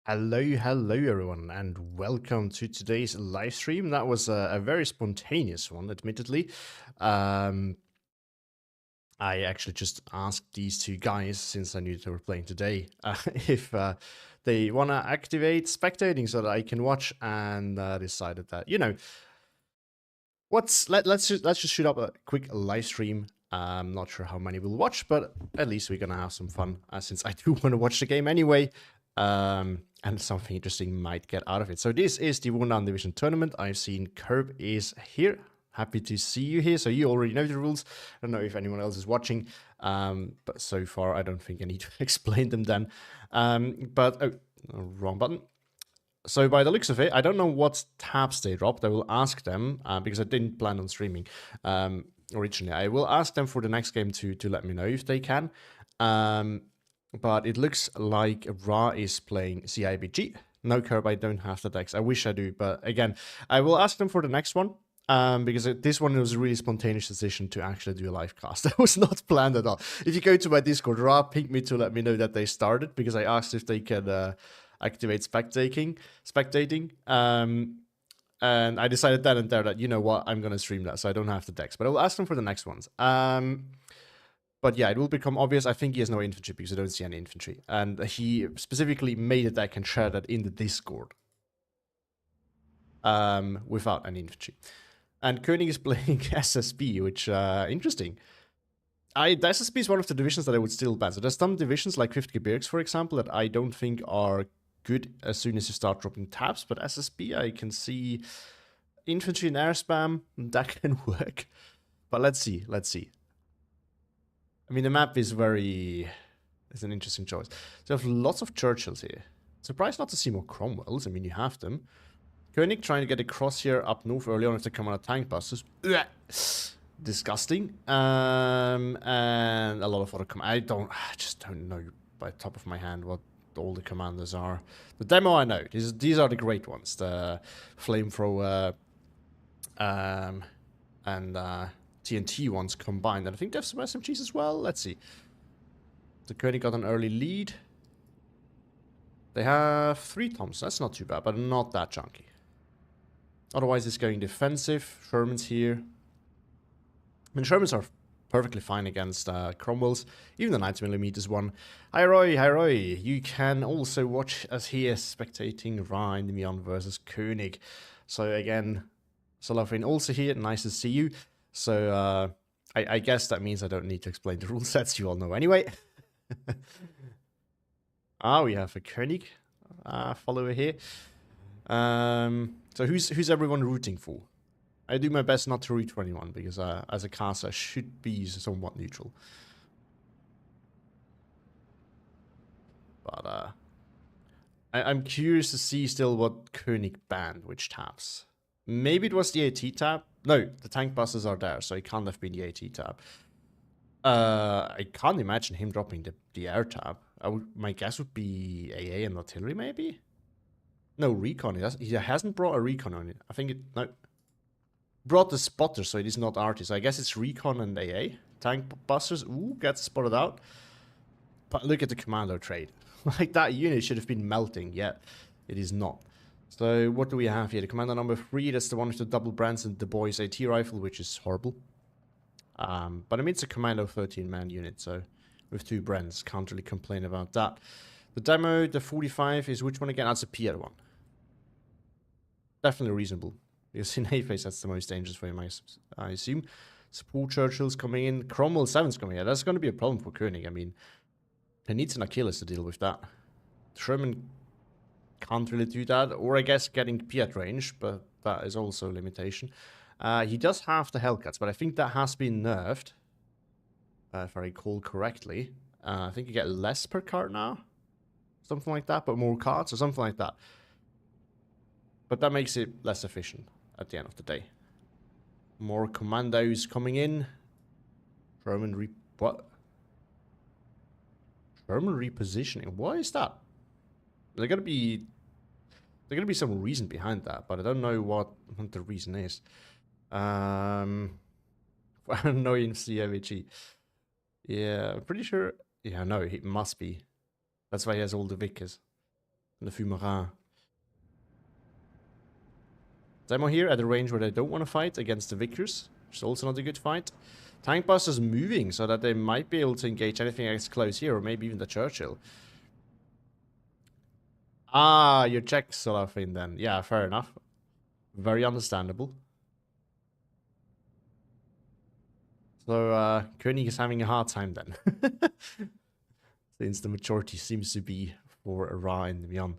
Hello everyone, and welcome to today's live stream. That was a very spontaneous one, admittedly. Um, I actually just asked these two guys, since I knew they were playing today, if they want to activate spectating so that I can watch, and decided that, let's just shoot up a quick live stream. I'm not sure how many will watch, but at least we're gonna have some fun, since I do want to watch the game anyway. And something interesting might get out of it. So this is the Wundan Division tournament. I've seen Curb is here. Happy to see you here. So you already know the rules. I don't know if anyone else is watching, but so far I don't think I need to explain them then. Wrong button. So by the looks of it, I don't know what tabs they dropped. I will ask them, because I didn't plan on streaming originally. I will ask them for the next game to let me know if they can. But it looks like Ra is playing CIBG. No Curb, I don't have the decks. I wish I do, but again, I will ask them for the next one. Because this one was a really spontaneous decision to actually do a live cast. That was not planned at all. If you go to my Discord, Ra pinged me to let me know that they started, because I asked if they could activate spectating. And I decided then and there that, you know what, I'm going to stream that, so I don't have the decks. But I will ask them for the next ones. But yeah, it will become obvious. I think he has no infantry because I don't see any infantry. And he specifically made a deck and shared that in the Discord. Without any infantry. And Koenig is playing SSB, which, interesting. The SSB is one of the divisions that I would still ban. So there's some divisions like 50 Gebirgs, for example, that I don't think are good as soon as you start dropping tabs. But SSB, I can see infantry and air spam, that can work. But let's see. I mean, the map is it's an interesting choice. So you have lots of Churchills here. Surprised not to see more Cromwells. I mean, you have them. Koenig trying to get across here up north early on if they come on a tank busters. Disgusting. And a lot of other I just don't know by the top of my hand what all the commanders are. The demo I know. These are the great ones. The flamethrower and TNT ones combined. And I think they have some SMGs as well. Let's see. The Koenig got an early lead. They have 3 Toms. That's not too bad, but not that chunky. Otherwise, it's going defensive. Sherman's here. I mean, Shermans are perfectly fine against Cromwells. Even the 90mm one. Hi Roy. You can also watch us here spectating Endymion versus Koenig. So again, Solafin also here. Nice to see you. So I guess that means I don't need to explain the rule sets. You all know anyway. We have a Koenig follower here. So who's everyone rooting for? I do my best not to root for anyone, because as a caster I should be somewhat neutral. But I'm curious to see still what Koenig banned, which tabs. Maybe it was the AT tab. No, the tank buses are there, so it can't have been the AT tab. I can't imagine him dropping the air tab. My guess would be AA and artillery, maybe? No, recon. He hasn't brought a recon on it. I think no. Brought the spotter, so it is not arty. So I guess it's recon and AA. Tank busters, gets spotted out. But look at the commando trade. Like, that unit should have been melting, yet it is not. So what do we have here? The commander number 3, that's the one with the double brands and the boys AT rifle, which is horrible. But I mean, it's a commando 13-man unit, so with 2 brands, can't really complain about that. The demo, the 45 is which one again? That's a Pierre one. Definitely reasonable. Because in A-phase, that's the most dangerous for him, I assume. Support Churchill's coming in. Cromwell 7's coming in. That's going to be a problem for Koenig. I mean, he needs an Achilles to deal with that. Sherman can't really do that. Or I guess getting Piat range, but that is also a limitation. He does have the Hellcats, but I think that has been nerfed. If I recall correctly. I think you get less per card now. Something like that, but more cards or something like that. But that makes it less efficient at the end of the day. More commandos coming in. Sherman repositioning. What is that? There's gonna be some reason behind that, but I don't know what the reason is. Annoying CVG. Yeah, I'm pretty sure. Yeah, no, it must be. That's why he has all the Vickers. And the Fumara. Demo here at a range where they don't want to fight against the Victors. Which is also not a good fight. Tank Buster's moving so that they might be able to engage anything that's close here, or maybe even the Churchill. Ah, your check sort of thing then. Yeah, fair enough. Very understandable. So, Koenig is having a hard time then. Since the majority seems to be for Ra and Endymion.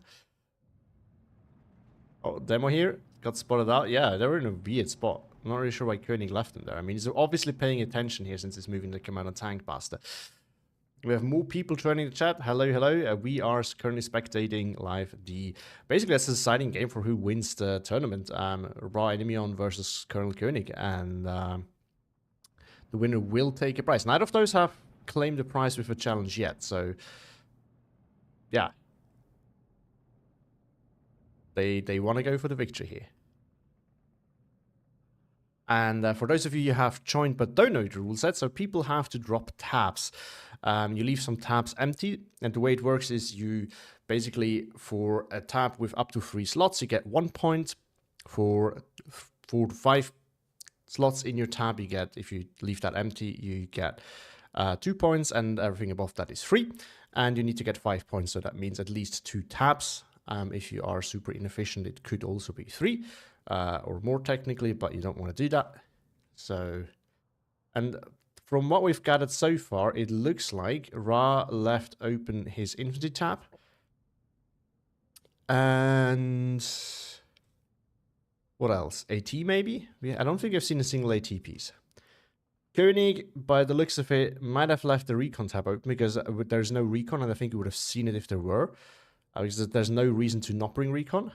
Oh, Demo here. Got spotted out. Yeah, they were in a weird spot. I'm not really sure why Koenig left them there. I mean, he's obviously paying attention here since he's moving the command on Tank Buster. We have more people joining the chat. Hello, hello. We are currently spectating live basically, that's a deciding game for who wins the tournament. Ra Endymion versus Colonel Koenig. And the winner will take a prize. Neither of those have claimed a prize with a challenge yet. So, yeah. They want to go for the victory here. And for those of you who have joined but don't know the rule set, so people have to drop tabs. You leave some tabs empty, and the way it works is you basically, for a tab with up to 3 slots, you get 1 point. For 4 to 5 slots in your tab, you get, if you leave that empty, you get 2 points, and everything above that is free. And you need to get 5 points, so that means at least 2 tabs. If you are super inefficient, it could also be 3 or more technically, but you don't want to do that. So, and from what we've gathered so far, it looks like Ra left open his infantry tab. And what else? AT maybe? I don't think I've seen a single AT piece. Koenig, by the looks of it, might have left the recon tab open because there's no recon, and I think you would have seen it if there were. Because there's no reason to not bring recon.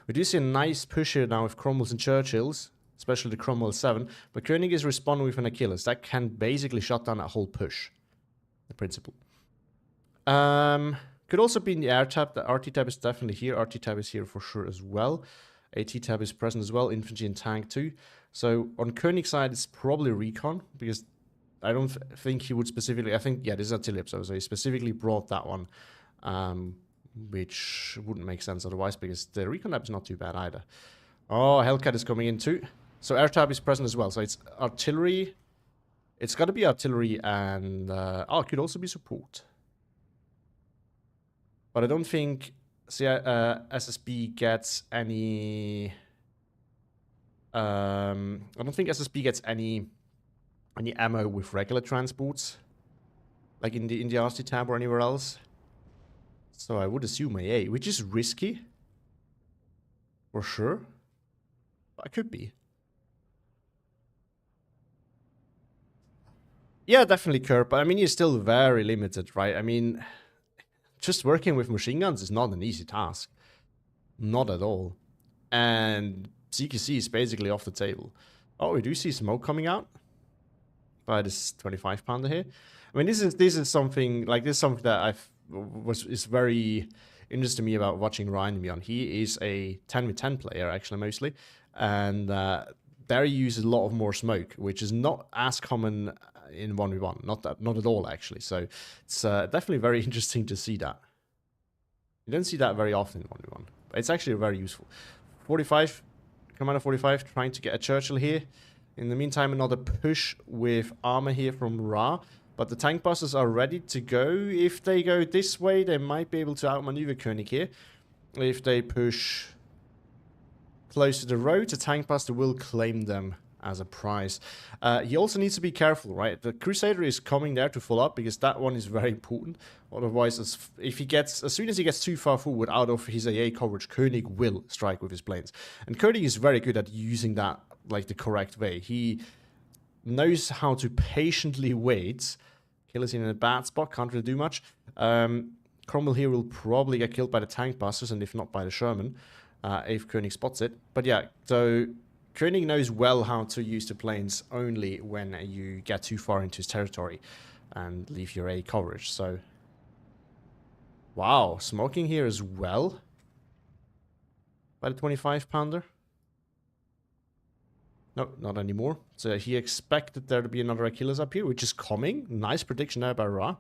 We do see a nice push here now with Cromwells and Churchills, especially the Cromwell 7, but Koenig is responding with an Achilles. That can basically shut down that whole push, the principle. Could also be in the air tab. The RT tab is definitely here. RT tab is here for sure as well. AT tab is present as well, infantry and tank too. So on Koenig's side, it's probably recon, because I don't think he would specifically, I think, yeah, this is artillery episode, so he specifically brought that one. Which wouldn't make sense otherwise, because the recon tab is not too bad either. Oh, Hellcat is coming in too. So air tab is present as well. So it's artillery. It's got to be artillery and... oh, it could also be support. But I don't think SSB gets any... I don't think SSB gets any ammo with regular transports. Like in the RC tab or anywhere else. So I would assume AA, which is risky. For sure. But it could be. Yeah, definitely Kerr, but I mean, you're still very limited, right? I mean, just working with machine guns is not an easy task. Not at all. And CQC is basically off the table. Oh, we do see smoke coming out by this 25-pounder here. I mean, this is something, like, this is something that is very interesting to me about watching Ra Endymion. He is a 10v10 player, actually, mostly. And there he uses a lot of more smoke, which is not as common in 1v1. Not at all, actually. So it's definitely very interesting to see that. You don't see that very often in 1v1. But it's actually very useful. 45, Commander 45, trying to get a Churchill here. In the meantime, another push with armor here from Ra. But the tank busters are ready to go. If they go this way, they might be able to outmaneuver Koenig here. If they push close to the road, the tank buster will claim them as a prize. He also needs to be careful, right? The Crusader is coming there to follow up, because that one is very important. Otherwise, as soon as he gets too far forward out of his AA coverage, Koenig will strike with his planes. And Koenig is very good at using that like the correct way. He knows how to patiently wait. Killer's in a bad spot, can't really do much. Cromwell here will probably get killed by the tank busters, and if not by the Sherman, if Koenig spots it. But yeah, so Koenig knows well how to use the planes only when you get too far into his territory and leave your A coverage. So, wow, smoking here as well by the 25-pounder. No, not anymore. So he expected there to be another Achilles up here, which is coming. Nice prediction there by Ra.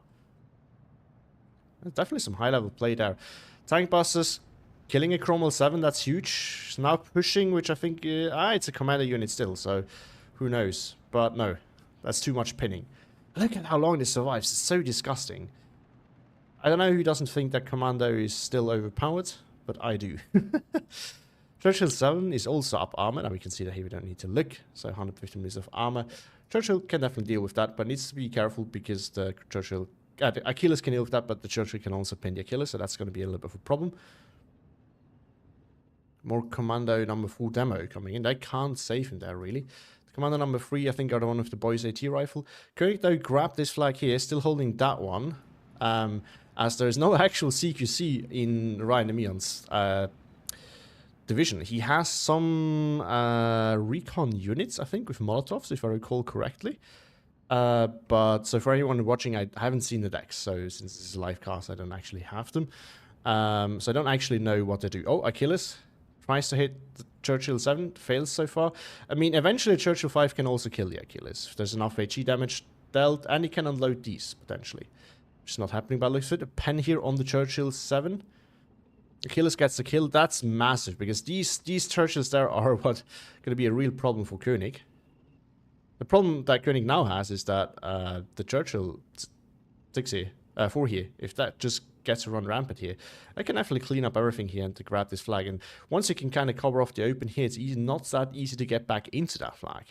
Definitely some high-level play there. Tank busters Killing a Cromwell 7, that's huge. Now pushing, which I think... it's a commander unit still, so who knows. But no, that's too much pinning. Look at how long this survives. It's so disgusting. I don't know who doesn't think that Commando is still overpowered, but I do. Churchill 7 is also up armor, and we can see that here we don't need to look. So 150 meters of armor. Churchill can definitely deal with that, but needs to be careful because the Churchill... the Achilles can deal with that, but the Churchill can also pin the Achilles, so that's going to be a little bit of a problem. More Commando number 4 demo coming in. They can't save him there, really. The Commando number 3, I think, are the one with the Boys AT rifle. Koenig, though, grabbed this flag here, still holding that one. As there is no actual CQC in Endymon's division. He has some recon units, I think, with Molotovs, if I recall correctly. But so for anyone watching, I haven't seen the decks, so since this is a live cast, I don't actually have them. So I don't actually know what they do. Oh, Achilles tries to hit the Churchill 7, fails so far. I mean, eventually Churchill 5 can also kill the Achilles. If there's enough HE damage dealt, and he can unload these, potentially. Which is not happening, but looks at a pen here on the Churchill 7. Achilles gets the kill. That's massive, because these Churchills there are what going to be a real problem for Koenig. The problem that Koenig now has is that the Churchill 6 here, 4 here, if that just gets to run rampant here, I can definitely clean up everything here and to grab this flag. And once you can kind of cover off the open here, it's not that easy to get back into that flag.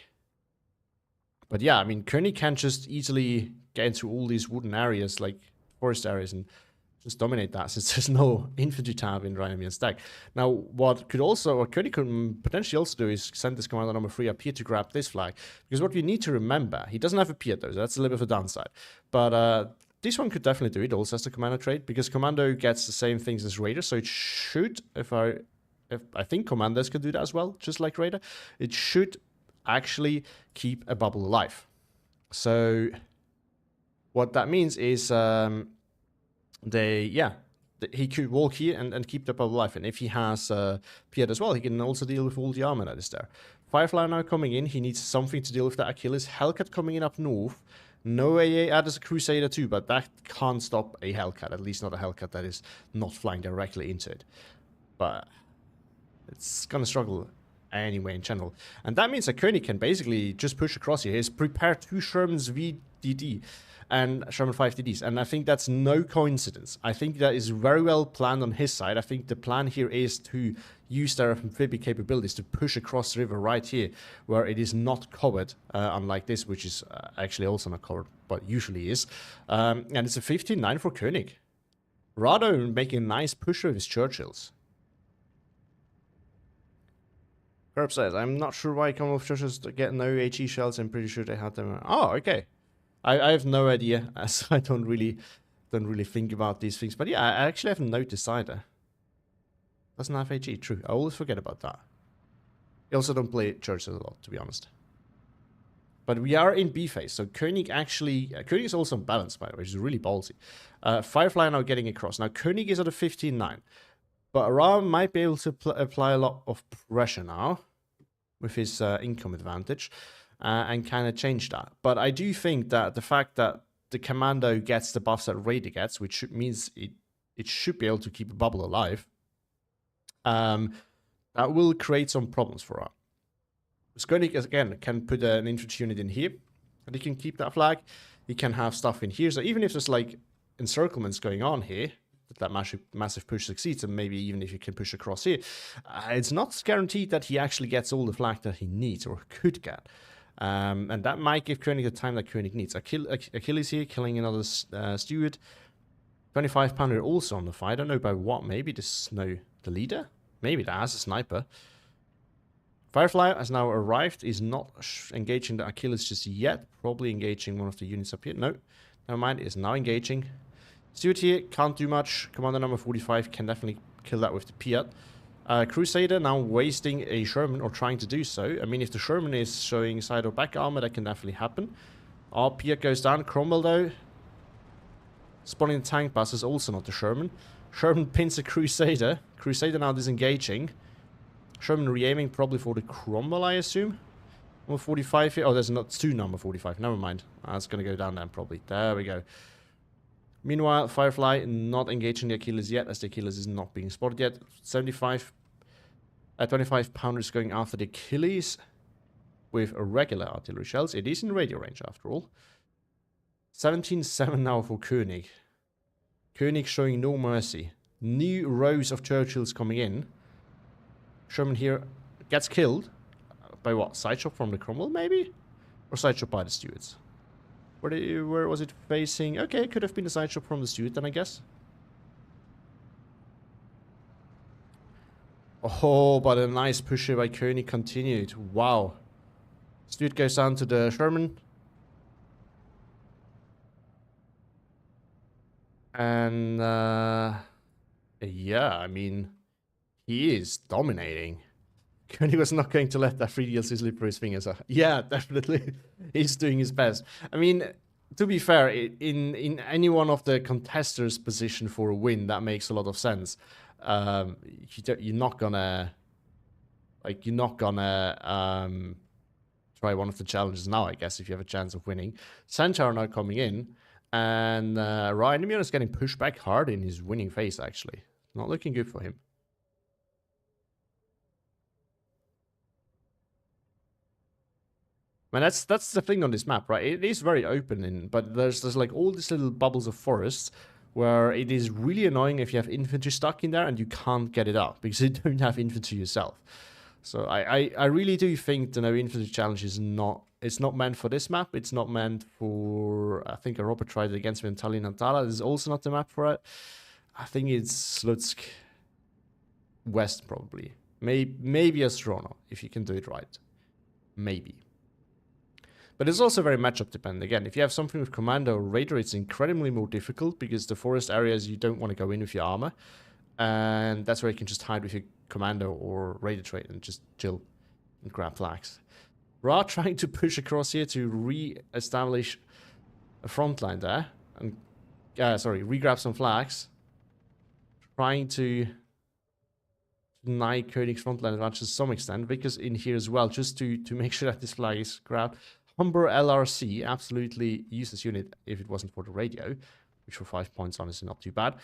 But yeah, I mean, Koenig can just easily get into all these wooden areas, like forest areas, and just dominate that, since there's no infantry tab in Endymon's deck. Now, what Koenig could potentially also do is send this commander number 3 up here to grab this flag. Because what we need to remember, he doesn't have a Piet though, so that's a little bit of a downside. But this one could definitely do it, also as the Commando trait, because Commando gets the same things as Raider, so it should, if I think Commanders can do that as well, just like Raider, it should actually keep a bubble alive. So what that means is he could walk here and keep the bubble alive. And if he has Piet as well, he can also deal with all the armor that is there. Firefly now coming in. He needs something to deal with the Achilles. Hellcat coming in up north. No AA, there's a Crusader too, but that can't stop a Hellcat. At least not a Hellcat that is not flying directly into it. But it's going to struggle anyway in general. And that means that Koenig can basically just push across here. He's prepared 2 Sherman's VDD and Sherman 5 DDs. And I think that's no coincidence. I think that is very well planned on his side. I think the plan here is to use their amphibious capabilities to push across the river right here, where it is not covered, unlike this, which is actually also not covered, but usually is. And it's a 15-9 for Koenig. Rado making a nice push with his Churchills. Herb says, I'm not sure why Commonwealth Churchills get no HE shells. I'm pretty sure they had them. Oh, okay. I have no idea, as I don't really think about these things. But yeah, I actually haven't noticed either. Doesn't have HE, true. I always forget about that. I also don't play Churchill a lot, to be honest. But we are in B phase, so Koenig actually... Koenig is also balanced, by the way, which is really ballsy. Firefly now getting across. Now, Koenig is at a 15-9. But Ra might be able to apply a lot of pressure now with his income advantage and kind of change that. But I do think that the fact that the Commando gets the buffs that Raider gets, which means it should be able to keep a bubble alive, that will create some problems for Ra. Koenig, again, can put an infantry unit in here, and he can keep that flag. He can have stuff in here. So even if there's like encirclements going on here, that massive push succeeds, and maybe even if you can push across here, it's not guaranteed that he actually gets all the flag that he needs or could get. And that might give Koenig the time that Koenig needs. Achilles here, killing another steward. 25-pounder also on the fight. I don't know by what. Maybe the leader? Maybe that has a sniper. Firefly has now arrived. Is not engaging the Achilles just yet. Probably engaging one of the units up here. No, never mind. Is now engaging. Steward here can't do much. Commander number 45 can definitely kill that with the Piat. Crusader now wasting a Sherman, or trying to do so. I mean, if the Sherman is showing side or back armor, that can definitely happen. Our Piat goes down. Cromwell, though, spawning the tank bus is also not the Sherman. Sherman pins a Crusader. Crusader now disengaging. Sherman re-aiming probably for the Cromwell, I assume. Number 45 here. Oh, there's not 2 number 45. Never mind. That's going to go down then, probably. There we go. Meanwhile, Firefly not engaging the Achilles yet, as the Achilles is not being spotted yet. 25 pounders going after the Achilles with regular artillery shells. It is in radio range after all. 17-7 now for Koenig. Koenig showing no mercy. New rows of Churchills coming in. Sherman here gets killed. By what? Sideshot from the Cromwell, maybe? Or sideshot by the Stuarts? Where was it facing? Okay, it could have been a sideshot from the Stuart then, I guess. Oh, but a nice pusher by Koenig continued. Wow. Stuart goes down to the Sherman. And, yeah, I mean, he is dominating. Koenig was not going to let that 3 DLC slip through his fingers. Yeah, definitely. He's doing his best. I mean, to be fair, in any one of the contesters' position for a win, that makes a lot of sense. You're not gonna try one of the challenges now, I guess, if you have a chance of winning. Centaur now coming in, and Endymion is getting pushed back hard in his winning phase, actually. Not looking good for him. Man, that's the thing on this map, right? It is very open, but there's like all these little bubbles of forests where it is really annoying if you have infantry stuck in there and you can't get it out because you don't have infantry yourself. So I really do think the no infantry challenge is not meant for this map. It's not meant for, I think Robert tried it against me in Tallinn and Tala. This is also not the map for it. I think it's Slutsk West probably. Maybe Astrono if you can do it right. Maybe. But it's also very matchup dependent. Again, if you have something with Commando or Raider, it's incredibly more difficult because the forest areas you don't want to go in with your armor. And that's where you can just hide with your Commando or Raider trait and just chill and grab flags. Ra trying to push across here to re-establish a front line there. And, re-grab some flags. Trying to deny Koenig's front line advantage to some extent. Vickers in here as well, just to make sure that this flag is grabbed. Humber LRC, absolutely useless unit if it wasn't for the radio, which for 5 points, honestly, not too bad.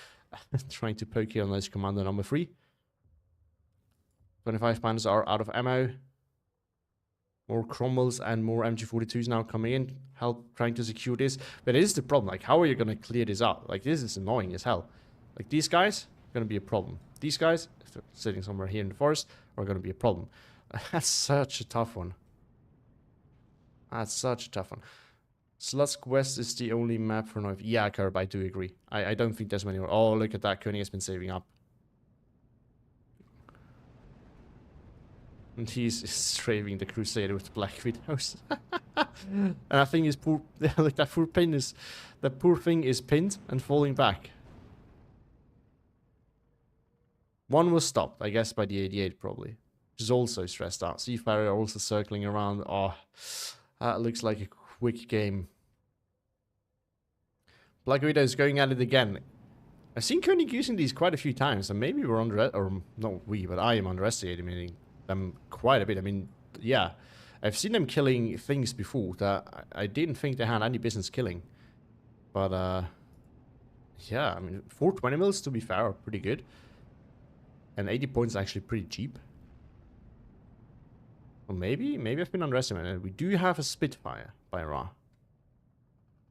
Trying to poke here on those Commander number 3. 25 pounds are out of ammo. More Cromwells and more MG42s now coming in, help trying to secure this. But it is the problem, like, how are you going to clear this out? Like, this is annoying as hell. Like, these guys are going to be a problem. These guys, if they're sitting somewhere here in the forest, are going to be a problem. That's such a tough one. That's such a tough one. Slutsk West is the only map for North. Yeah, Curb, I do agree. I don't think there's many more. Oh, look at that. Koenig has been saving up. And he's straving the Crusader with the Black Widows. And I think his poor... like, that poor pin is... That poor thing is pinned and falling back. One was stopped, I guess, by the 88 probably. Which is also stressed out. Seafarer also circling around. Oh... That looks like a quick game. Black Widow is going at it again. I've seen Koenig using these quite a few times, and maybe we're I am underestimating them quite a bit. I mean, yeah, I've seen them killing things before that I didn't think they had any business killing. But, yeah, I mean, 420 mils, to be fair, are pretty good. And 80 points is actually pretty cheap. Well, maybe I've been underestimated. We do have a Spitfire by Ra.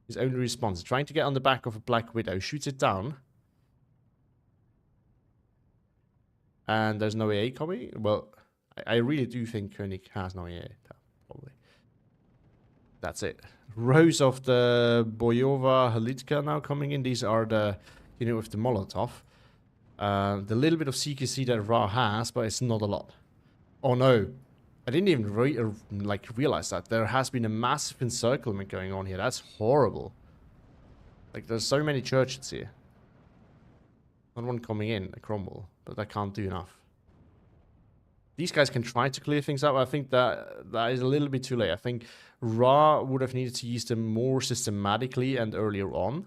His only response, trying to get on the back of a Black Widow, shoots it down. And there's no AA coming. Well, I really do think Koenig has no AA, probably. That's it. Rows of the Boyova Halitka now coming in. These are the, with the Molotov. The little bit of CQC that Ra has, but it's not a lot. Oh no. I didn't even realize that. There has been a massive encirclement going on here. That's horrible. Like, there's so many churches here. Not one coming in, a Cromwell, but that can't do enough. These guys can try to clear things up. I think that is a little bit too late. I think Ra would have needed to use them more systematically and earlier on.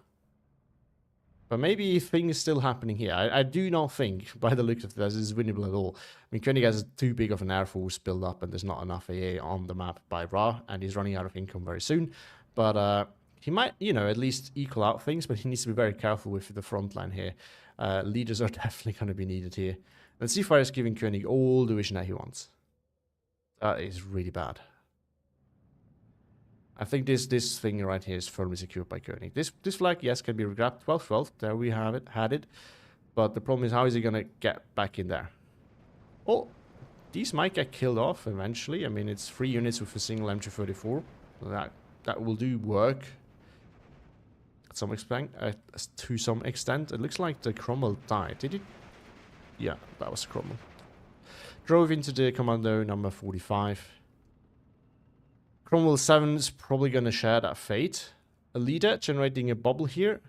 But maybe things still happening here. I do not think, by the looks of this, is winnable at all. I mean, Koenig has too big of an air force build up, and there's not enough AA on the map by Ra, and he's running out of income very soon. But He might, you know, at least equal out things, but he needs to be very careful with the front line here. Leaders are definitely going to be needed here. And Seafire is giving Koenig all the vision that he wants. That is really bad. I think this thing right here is firmly secured by Koenig. This flag, yes, can be grabbed. 12-12. There we have it. Had it. But the problem is, how is he going to get back in there? Oh, these might get killed off eventually. I mean, it's 3 units with a single MG34. That will do work. To some extent. It looks like the Cromwell died. Did it? Yeah, that was Cromwell. Drove into the commando number 45. Cromwell 7 is probably going to share that fate. A leader generating a bubble here.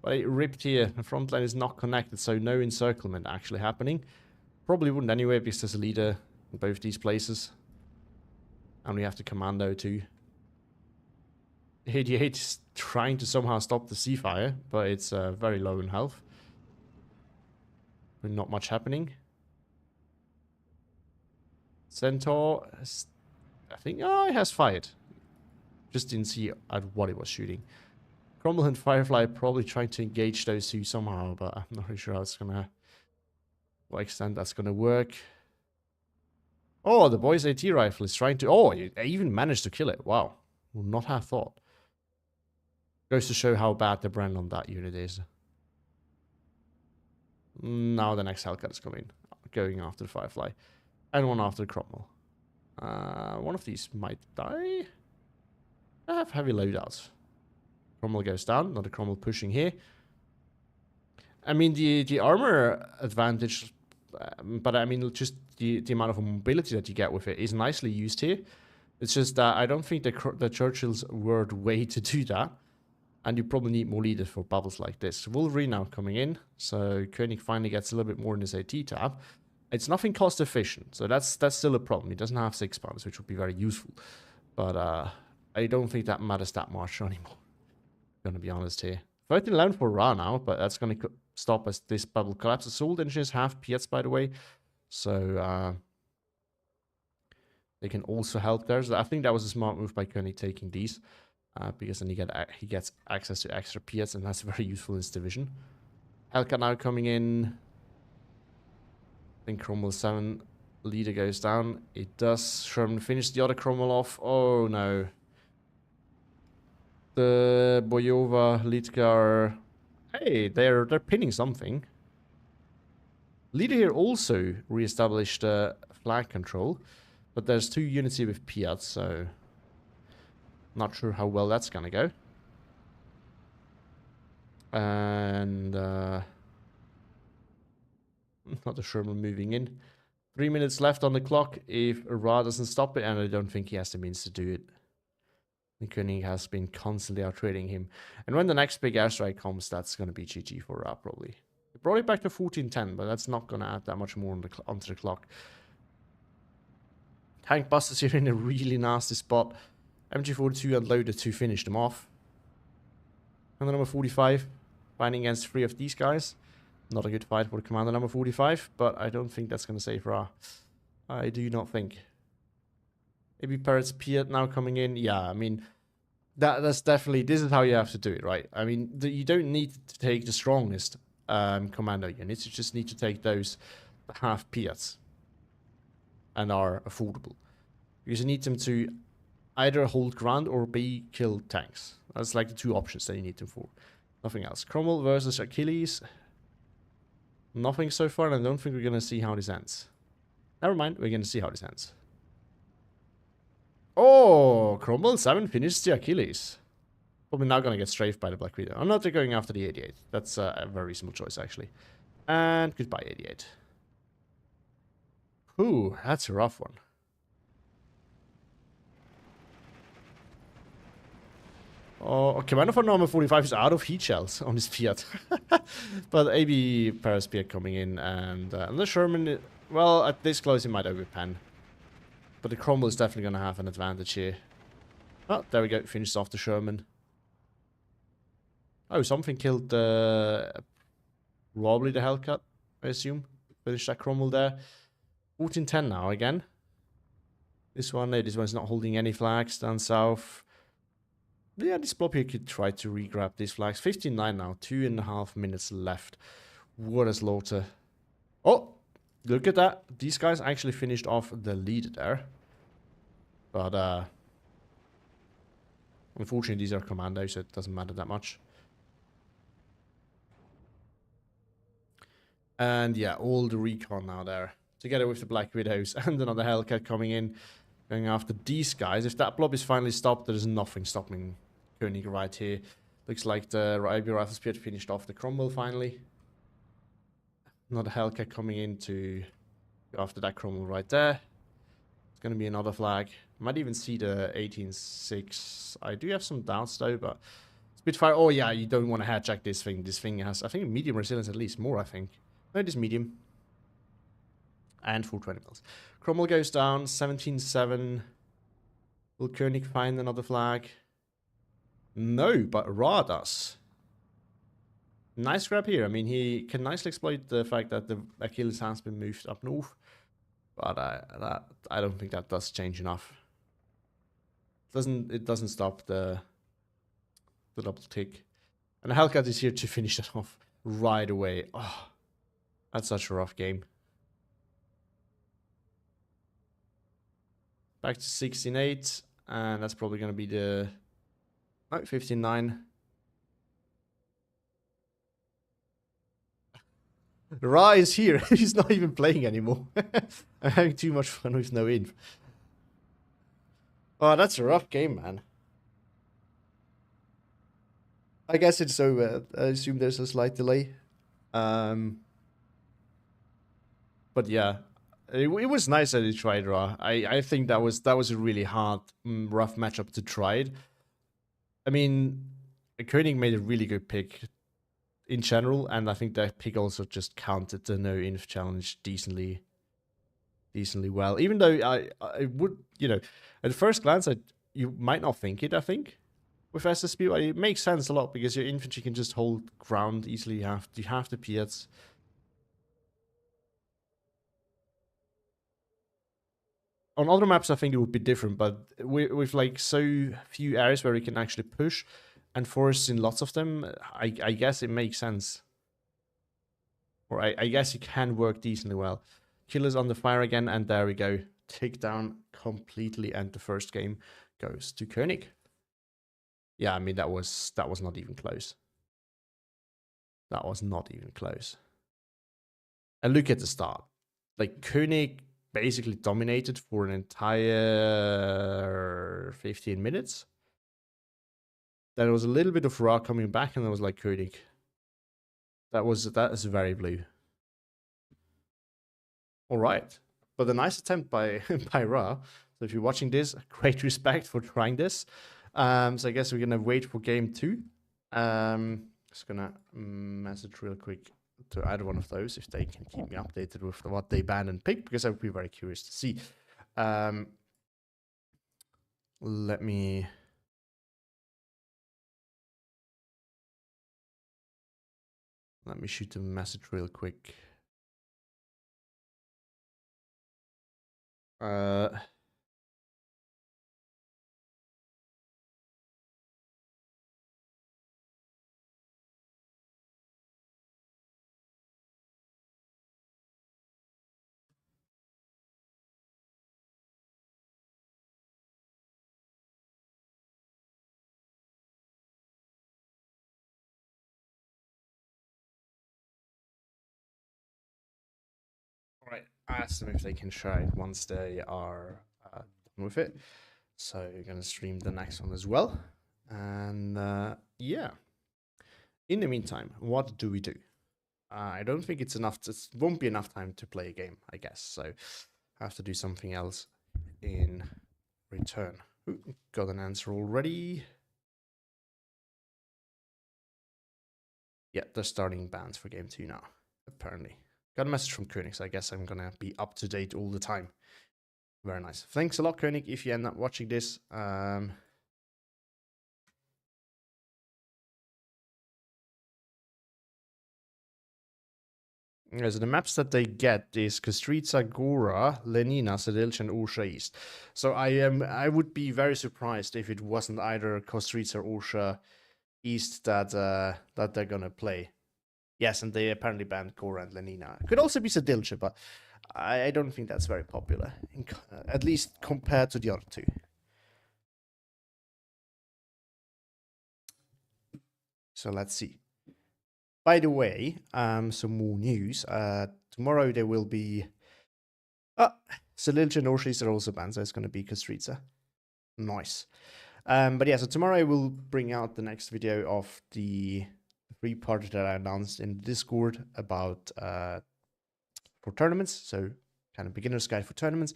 But it ripped here. The front line is not connected, so no encirclement actually happening. Probably wouldn't anyway, because there's a leader in both these places. And we have the commando too. 88 is trying to somehow stop the sea fire, but it's very low in health. Not much happening. Centaur has, I think, oh, it has fired. Just didn't see at what it was shooting. Cromwell and Firefly probably trying to engage those two somehow, but I'm not really sure how it's gonna, what extent that's gonna work. Oh, the boy's AT rifle is trying to, oh, it even managed to kill it. Wow, would not have thought. Goes to show how bad the brand on that unit is. Now the next Hellcat is coming, going after the Firefly. And one after the Cromwell. One of these might die. I have heavy loadouts. Cromwell goes down, another Cromwell pushing here. I mean, the armor advantage, but I mean, just the amount of mobility that you get with it is nicely used here. It's just that I don't think the Churchills were the way to do that. And you probably need more leaders for bubbles like this. Wolverine now coming in, so Koenig finally gets a little bit more in his AT tab. It's nothing cost efficient, so that's still a problem. He doesn't have 6 pounds, which would be very useful. But I don't think that matters that much anymore. I'm gonna be honest here. 13-11 for Ra now, but that's gonna stop as this bubble collapses. Assault engines have Piets, by the way, so they can also help there. So I think that was a smart move by Koenig taking these. Because then he gets access to extra Piets, and that's very useful in this division. Hellcat now coming in. I think Cromwell 7 leader goes down. It does. Sherman finish the other Cromwell off. Oh no. The Boyova, Litkar. Hey, they're pinning something. Leader here also re-established flag control, but there's 2 units here with Piats, so not sure how well that's gonna go. And not the Sherman moving in. 3 minutes left on the clock if Ra doesn't stop it, and I don't think he has the means to do it. And Koenig has been constantly outtrading him. And when the next big airstrike comes, that's gonna be GG for Ra probably. They brought it back to 14-10, but that's not gonna add that much more on onto the clock. Tank busters here in a really nasty spot. MG42 unloaded to finish them off. And the number 45 fighting against 3 of these guys. Not a good fight for the commander number 45, but I don't think that's going to save Ra. I do not think. Maybe Parrots Piet now coming in. Yeah, I mean, that's definitely, this is how you have to do it, right? I mean, you don't need to take the strongest commando units. You just need to take those that have Piets and are affordable. Because you need them to either hold ground or B, kill tanks. That's like the 2 options that you need them for. Nothing else. Cromwell versus Achilles. Nothing so far, and I don't think we're going to see how this ends. Never mind, we're going to see how this ends. Oh, Cromwell 7 finishes the Achilles. Probably not going to get strafed by the Black Widow. I'm not going after the 88. That's a very reasonable choice, actually. And goodbye, 88. Ooh, that's a rough one. Oh, Commander for number 45 is out of heat shells on his Fiat. But AB Paris Piat coming in, and the Sherman, well, at this close he might overpen. But the Cromwell is definitely going to have an advantage here. Oh, there we go, finished off the Sherman. Oh, something killed probably the Hellcat, I assume. Finished that Cromwell there. 14-10 now again. This one, no, this one's not holding any flags down south. Yeah, this blob here could try to re-grab these flags. 59 now, 2.5 minutes left. What a slaughter. Oh, look at that. These guys actually finished off the lead there. But, unfortunately, these are commandos, so it doesn't matter that much. And yeah, all the recon now there. Together with the Black Widows and another Hellcat coming in. Going after these guys. If that blob is finally stopped, there is nothing stopping Koenig right here. Looks like the IB Rifle Spirit finished off the Cromwell finally. Another Hellcat coming in to go after that Cromwell right there. It's going to be another flag. Might even see the 18.6. I do have some doubts though, but Spitfire. Oh yeah, you don't want to hijack this thing. This thing has, I think, medium resilience at least. More, I think. No, it is medium. And full 20 mils. Cromwell goes down. 17.7. Will Koenig find another flag? No, but Ra does. Nice grab here. I mean, he can nicely exploit the fact that the Achilles has been moved up north. But I don't think that does change enough. It doesn't stop the double tick. And Hellcat is here to finish that off right away. Oh, that's such a rough game. Back to 16.8. And that's probably going to be the... Oh, 15.9. Ra is here. He's not even playing anymore. I'm having too much fun with no inf. Oh, that's a rough game, man. I guess it's so. I assume there's a slight delay. But yeah, it was nice that he tried Ra. I think that was a really hard, rough matchup to try it. I mean, Koenig made a really good pick in general, and I think that pick also just counted the no inf challenge decently well. Even though I would, you know, at first glance, you might not think it. I think with SSB, it makes sense a lot because your infantry can just hold ground easily. You have the Piats. On other maps, I think it would be different, but with like so few areas where we can actually push and force in lots of them, I guess it makes sense. Or I guess it can work decently well. Killer's on the fire again, and there we go. Take down completely, and the first game goes to Koenig. Yeah, I mean, that was not even close. That was not even close. And look at the start. Like, Koenig basically dominated for an entire 15 minutes. Then there was a little bit of Ra coming back, and it was like Koenig. That is very blue. All right. But a nice attempt by by Ra. So if you're watching this, great respect for trying this. So I guess we're gonna wait for game 2. Just gonna message real quick to either one of those if they can keep me updated with what they ban and pick, because I would be very curious to see. Let me shoot a message real quick. Right, I asked them if they can share it once they are done with it. So you're gonna stream the next one as well. And yeah. In the meantime, what do we do? I don't think it's enough. It won't be enough time to play a game, I guess. So I have to do something else in return. Ooh, got an answer already. Yeah, they're starting bans for game 2 now, apparently. Got a message from Koenig, so I guess I'm gonna be up to date all the time. Very nice. Thanks a lot, Koenig, if you end up watching this. Yeah, so the maps that they get is Kustritsa, Gora, Lenina, Sedilch, and Ursha East. So I would be very surprised if it wasn't either Kustritsa or Ursha East that that they're gonna play. Yes, and they apparently banned Gora and Lenina. Could also be Sedilch, but I don't think that's very popular, at least compared to the other two. So let's see. By the way, some more news. Tomorrow there will be. Sedilch and Ursha East are also banned, so it's going to be Kustritsa. Nice. But yeah, so tomorrow I will bring out the next video of the free party that I announced in Discord about for tournaments. So kind of beginner's guide for tournaments.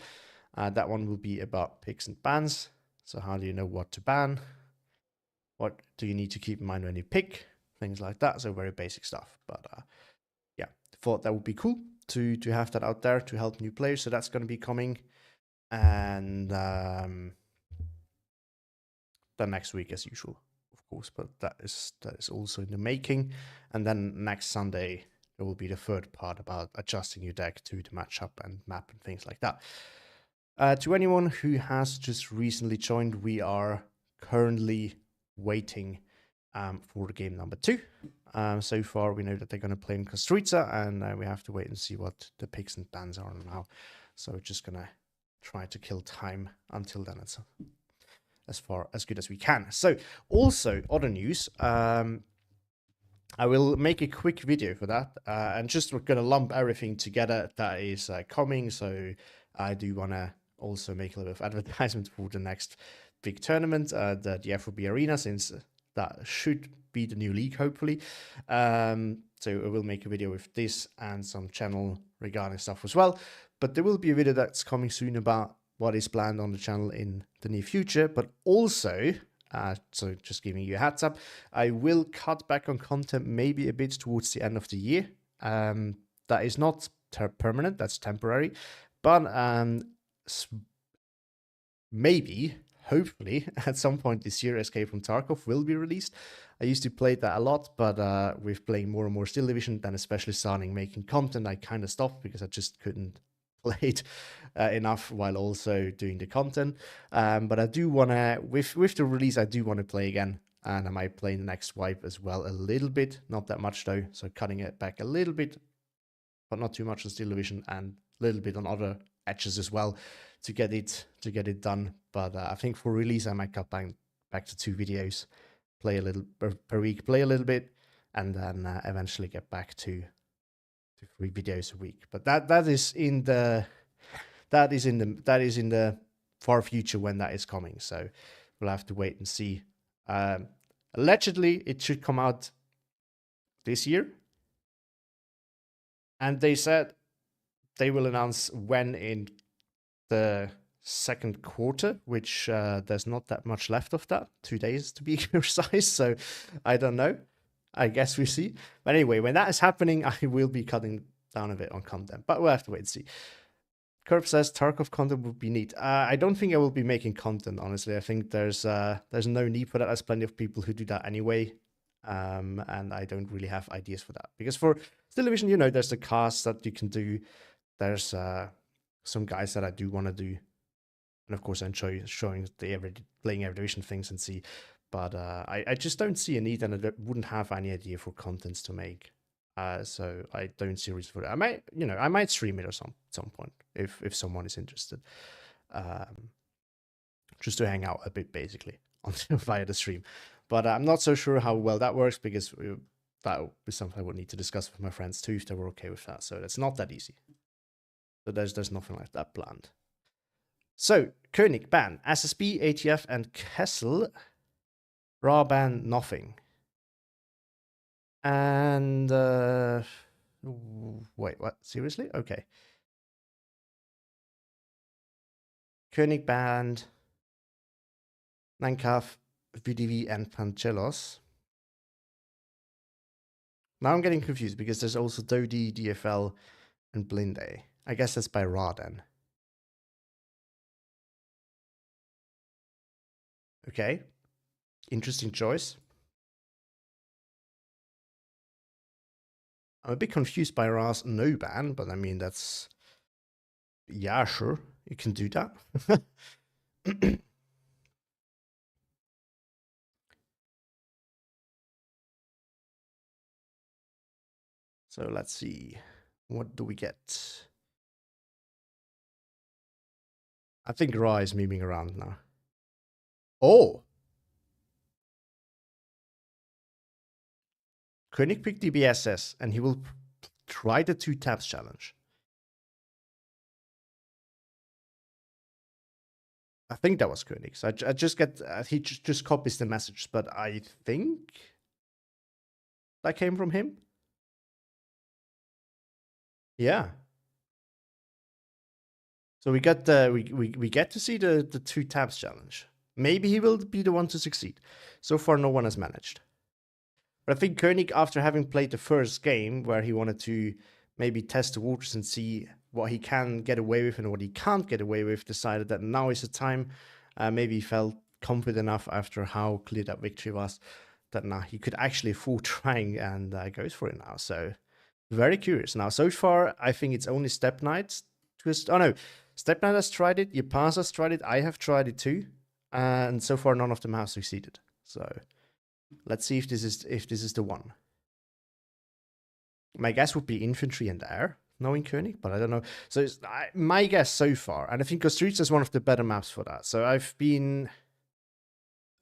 That one will be about picks and bans. So how do you know what to ban? What do you need to keep in mind when you pick? Things like that. So very basic stuff. But yeah, thought that would be cool to have that out there to help new players. So that's going to be coming. And the next week as usual, of course, but that is also in the making. And then next Sunday there will be the third part about adjusting your deck to the matchup and map and things like that. To anyone who has just recently joined, we are currently waiting for the game number 2. So far we know that they're going to play in Kustritsa, and we have to wait and see what the picks and bans are now. So we're just gonna try to kill time until then. It's as good as we can. So also other news, I will make a quick video for that, and just we're gonna lump everything together that is coming. So I do want to also make a little bit of advertisement for the next big tournament, the FOB Arena, since that should be the new league, hopefully. So I will make a video with this and some channel regarding stuff as well. But there will be a video that's coming soon about what is planned on the channel in the near future, but also, so just giving you a heads up, I will cut back on content maybe a bit towards the end of the year. That is not permanent, that's temporary, but maybe, hopefully, at some point this year, Escape from Tarkov will be released. I used to play that a lot, but with playing more and more Steel Division, then especially starting making content, I kind of stopped because I just couldn't play it enough while also doing the content. But I do want to, with the release, I do want to play again. And I might play the next wipe as well a little bit, not that much though. So cutting it back a little bit, but not too much on Steel Division, and a little bit on other edges as well to get it done. But I think for release, I might cut back to 2 videos, play a little per week, play a little bit, and then eventually get back to 3 videos a week. But that is in the far future when that is coming. So we'll have to wait and see. Allegedly, it should come out this year, and they said they will announce when in the second quarter, which there's not that much left of that. 2 days to be precise. So I don't know. I guess we see. But anyway, when that is happening, I will be cutting down a bit on content. But we'll have to wait and see. Curb says Tarkov content would be neat. I don't think I will be making content, honestly. I think there's no need for that. There's plenty of people who do that anyway. And I don't really have ideas for that. Because for Steel Division, you know, there's the cast that you can do. There's some guys that I do want to do. And of course, I enjoy showing playing every division things and see. But I just don't see a need, and I wouldn't have any idea for contents to make. So I don't see a reason for it. I might stream it at some point if someone is interested, just to hang out a bit, basically, via the stream. But I'm not so sure how well that works, because that would be something I would need to discuss with my friends too if they were okay with that. So that's not that easy. So there's nothing like that planned. So Koenig ban SSB, ATF, and Kessel. Raw ban nothing. And wait, what? Seriously? Okay. Koenig banned Nankaf, VDV, and Panchelos. Now I'm getting confused because there's also Dodi, DFL, and Blinde. I guess that's by Raw then. Okay. Interesting choice. I'm a bit confused by Ra's no ban, but I mean, that's... Yeah, sure, you can do that. So let's see. What do we get? I think Ra is memeing around now. Oh! Koenig picked DBSS, and he will try the 2 taps challenge. I think that was Koenig. So I just get... he just copies the message, but I think that came from him. Yeah. So we got we get to see the 2 taps challenge. Maybe he will be the one to succeed. So far, no one has managed. But I think Koenig, after having played the first game, where he wanted to maybe test the waters and see what he can get away with and what he can't get away with, decided that now is the time. Maybe he felt confident enough after how clear that victory was, that now he could actually afford trying, and goes for it now. So very curious. Now, so far, I think it's only Step Knight. Oh no, Step Knight has tried it, Ypaz has tried it, I have tried it too. And so far, none of them have succeeded. So let's see if this is the one. My guess would be infantry and air, knowing Koenig, but I don't know. So my guess so far, and I think Kostrica is one of the better maps for that. So I've been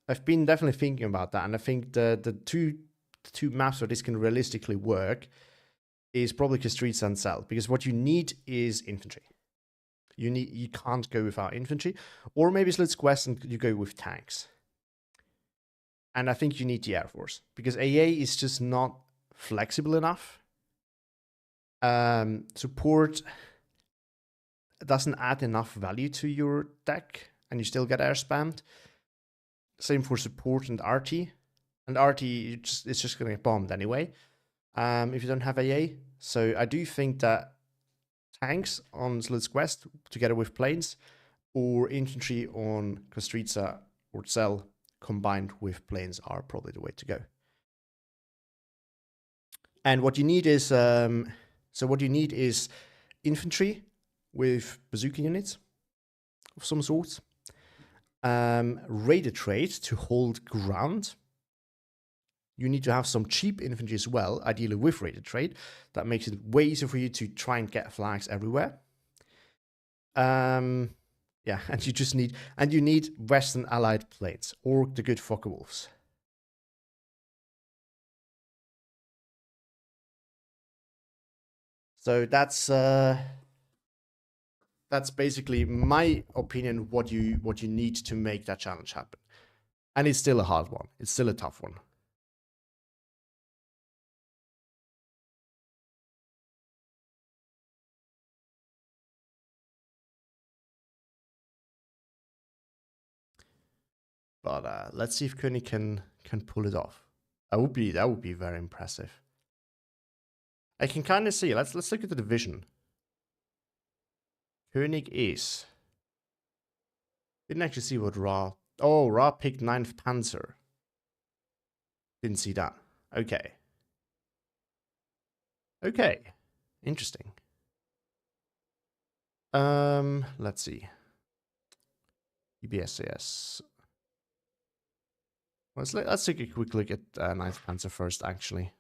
definitely thinking about that, and I think the two maps where this can realistically work is probably Kostrica and Cell, because what you need is infantry. You can't go without infantry, or maybe Slits Quest and you go with tanks. And I think you need the Air Force, because AA is just not flexible enough. Support doesn't add enough value to your deck, and you still get air spammed. Same for support and RT. And RT, it's just going to get bombed anyway, if you don't have AA. So I do think that tanks on Slits Quest, together with planes, or infantry on Kostrica or Cell, combined with planes, are probably the way to go. And what you need is... So what you need is infantry with bazooka units of some sort. Raider trade to hold ground. You need to have some cheap infantry as well, ideally with raider trade. That makes it way easier for you to try and get flags everywhere. Yeah, and you need Western allied planes or the good Fokker Wolves. So that's basically my opinion. What you need to make that challenge happen, and it's still a hard one. It's still a tough one. But let's see if Koenig can pull it off. That would be very impressive. I can kind of see. Let's look at the division. Koenig is... Didn't actually see what Ra... Oh, Ra picked 9th Panzer. Didn't see that. Okay. Okay. Interesting. Let's see. EBSAS. Let's take a quick look at 9th Panzer first, actually.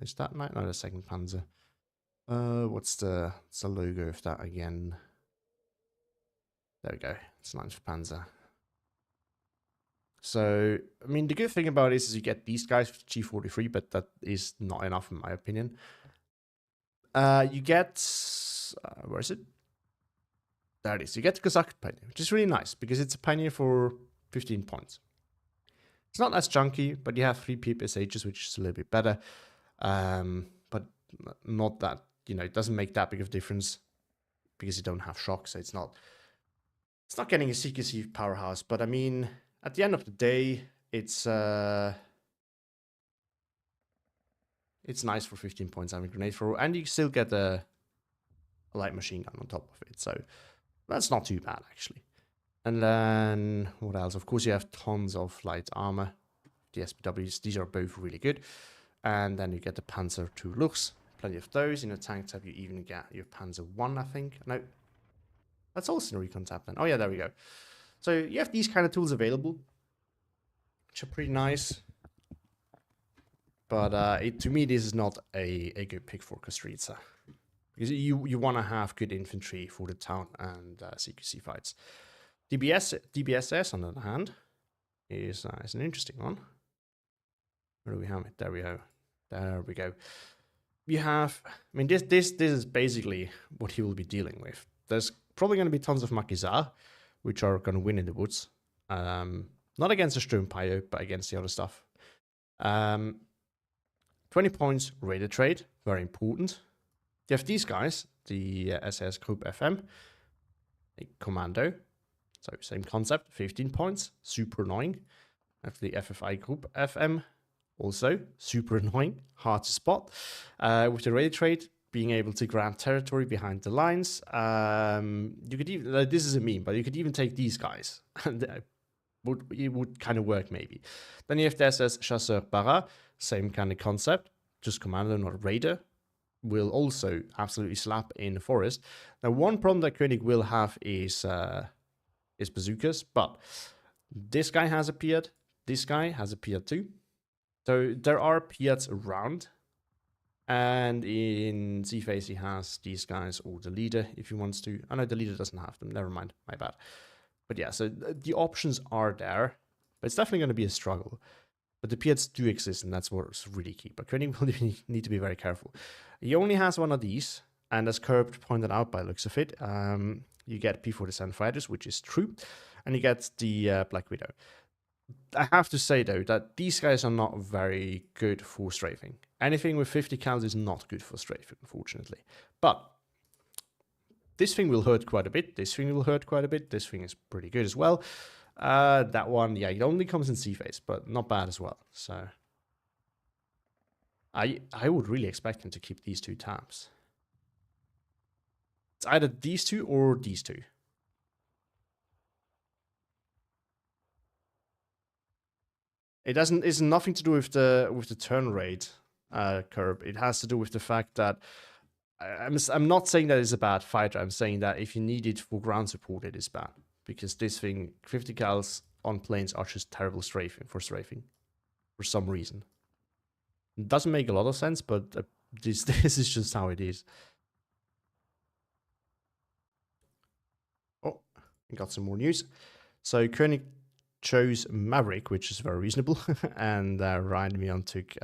Is that 9th? No, the 2nd Panzer. What's the logo of that again? There we go. It's 9th Panzer. So, I mean, the good thing about this is you get these guys with G43, but that is not enough in my opinion. You get... where is it? There it is. You get the Kazakh Pioneer, which is really nice, because it's a Pioneer for 15 points. It's not as chunky, but you have 3 PPSHs, which is a little bit better. But not that, it doesn't make that big of a difference, because you don't have shock, so it's not getting a CQC powerhouse. But I mean, at the end of the day, it's nice for 15 points having grenade throw, and you still get a light machine gun on top of it, so that's not too bad actually. And then what else? Of course, you have tons of light armor. The SPWs, these are both really good. And then you get the Panzer II Luchs, plenty of those. In a tank tab, you even get your Panzer 1, I think. No, that's also in a recon tab then. Oh yeah, there we go. So you have these kind of tools available, which are pretty nice. But to me, this is not a good pick for Kastritsa. Because you want to have good infantry for the town and CQC fights. DBSS, on the other hand, is an interesting one. Where do we have it? There we go. There we go. You have, I mean, this is basically what he will be dealing with. There's probably going to be tons of Maquisards, which are going to win in the woods. Not against the Sturmpire, but against the other stuff. 20 points radar trade, very important. You have these guys, the SS Group FM, a commando. So same concept, 15 points, super annoying. After the FFI Group FM, also super annoying, hard to spot. With the radar trade, being able to grab territory behind the lines. You could even, this is a meme, but you could even take these guys. And it would kind of work maybe. Then you have the SS Chasseur Para, same kind of concept, just commando, not radar. Will also absolutely slap in the forest. Now, one problem that Koenig will have is bazookas, but this guy has appeared. This guy has appeared too. So there are Piats around. And in Z-Phase, he has these guys, or the leader, if he wants to. Oh no, the leader doesn't have them. Never mind, my bad. But yeah, so the options are there. But it's definitely going to be a struggle. But the Piats do exist, and that's what's really key. But Koenig will need to be very careful. He only has one of these, and as Curb pointed out by the looks of it, you get P-47 fighters, which is true, and you get the Black Widow. I have to say, though, that these guys are not very good for strafing. Anything with 50 cals is not good for strafing, unfortunately. But this thing will hurt quite a bit. This thing will hurt quite a bit. This thing is pretty good as well. That one, yeah, it only comes in C-Phase, but not bad as well. So I would really expect him to keep these two tabs. It's either these two or these two. It's nothing to do with the turn rate curve. It has to do with the fact that I'm not saying that it's a bad fighter. I'm saying that if you need it for ground support, it is bad. Because this thing, 50 cals on planes are just terrible strafing for some reason. It doesn't make a lot of sense, but this is just how it is. Oh, got some more news. So Koenig chose Maverick, which is very reasonable, and Endymion took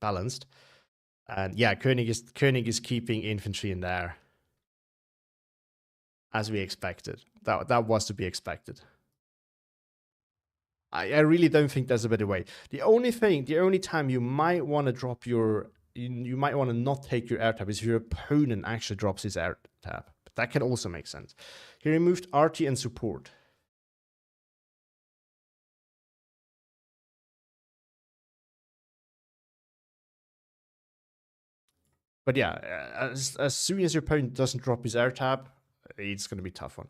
Balanced. And yeah, Koenig is keeping infantry in there, as we expected. That was to be expected. I really don't think there's a better way. The only time you might want to drop you might want to not take your air tab is if your opponent actually drops his air tab. But that can also make sense. He removed RT and support. But yeah, as soon as your opponent doesn't drop his air tab, it's going to be a tough one.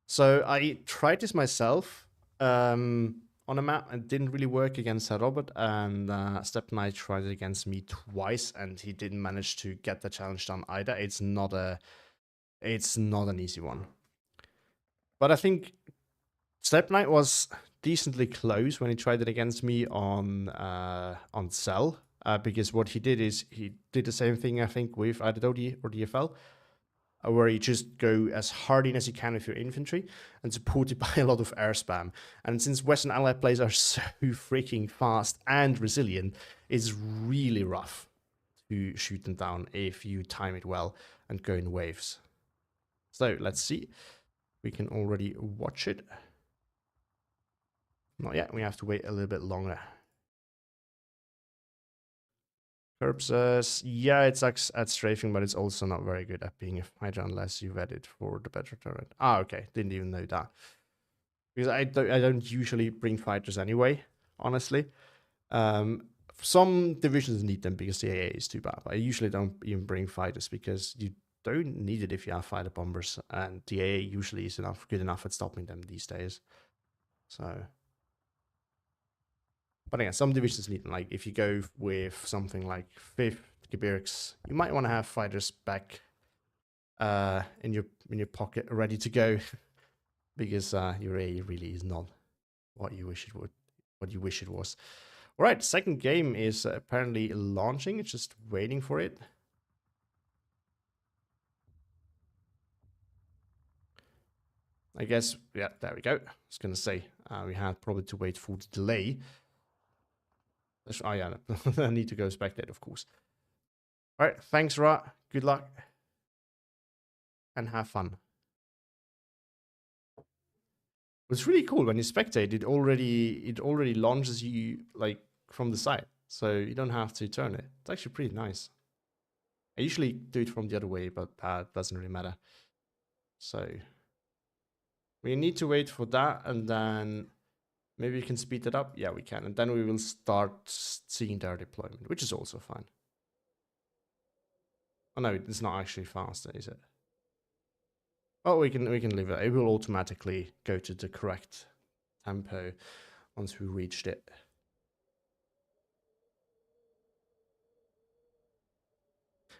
So I tried this myself on a map and didn't really work against Robert. And Step Knight tried it against me twice, and he didn't manage to get the challenge done either. It's not an easy one. But I think Step Knight was decently close when he tried it against me on Cell. Because what he did is he did the same thing, I think, with either DOD or DFL, where you just go as hard in as you can with your infantry and supported by a lot of air spam. And since Western Allied players are so freaking fast and resilient, it's really rough to shoot them down if you time it well and go in waves. So let's see. We can already watch it. Not yet, we have to wait a little bit longer. Curb says, yeah, it sucks at strafing, but it's also not very good at being a fighter unless you've edit for the better turret. Ah, okay, didn't even know that. Because I don't usually bring fighters anyway, honestly. Some divisions need them because the AA is too bad. I usually don't even bring fighters because you don't need it if you have fighter bombers, and the AA usually is good enough at stopping them these days. So... But again, some divisions need them. Like if you go with something like 5th Gebirgs. You might want to have fighters back in your pocket, ready to go, because your A really is not what you wish it was. All right, second game is apparently launching. It's just waiting for it. I guess, yeah, there we go. I was gonna say we had probably to wait for the delay. Oh yeah, I need to go spectate, of course. All right, thanks, Ra. Good luck and have fun. It's really cool when you spectate. It already launches you like from the side, so you don't have to turn it. It's actually pretty nice. I usually do it from the other way, but that doesn't really matter. So we need to wait for that, and then maybe we can speed it up. Yeah, we can, and then we will start seeing their deployment, which is also fine. Oh no, it's not actually faster, is it? Oh, we can leave it. It will automatically go to the correct tempo once we reached it.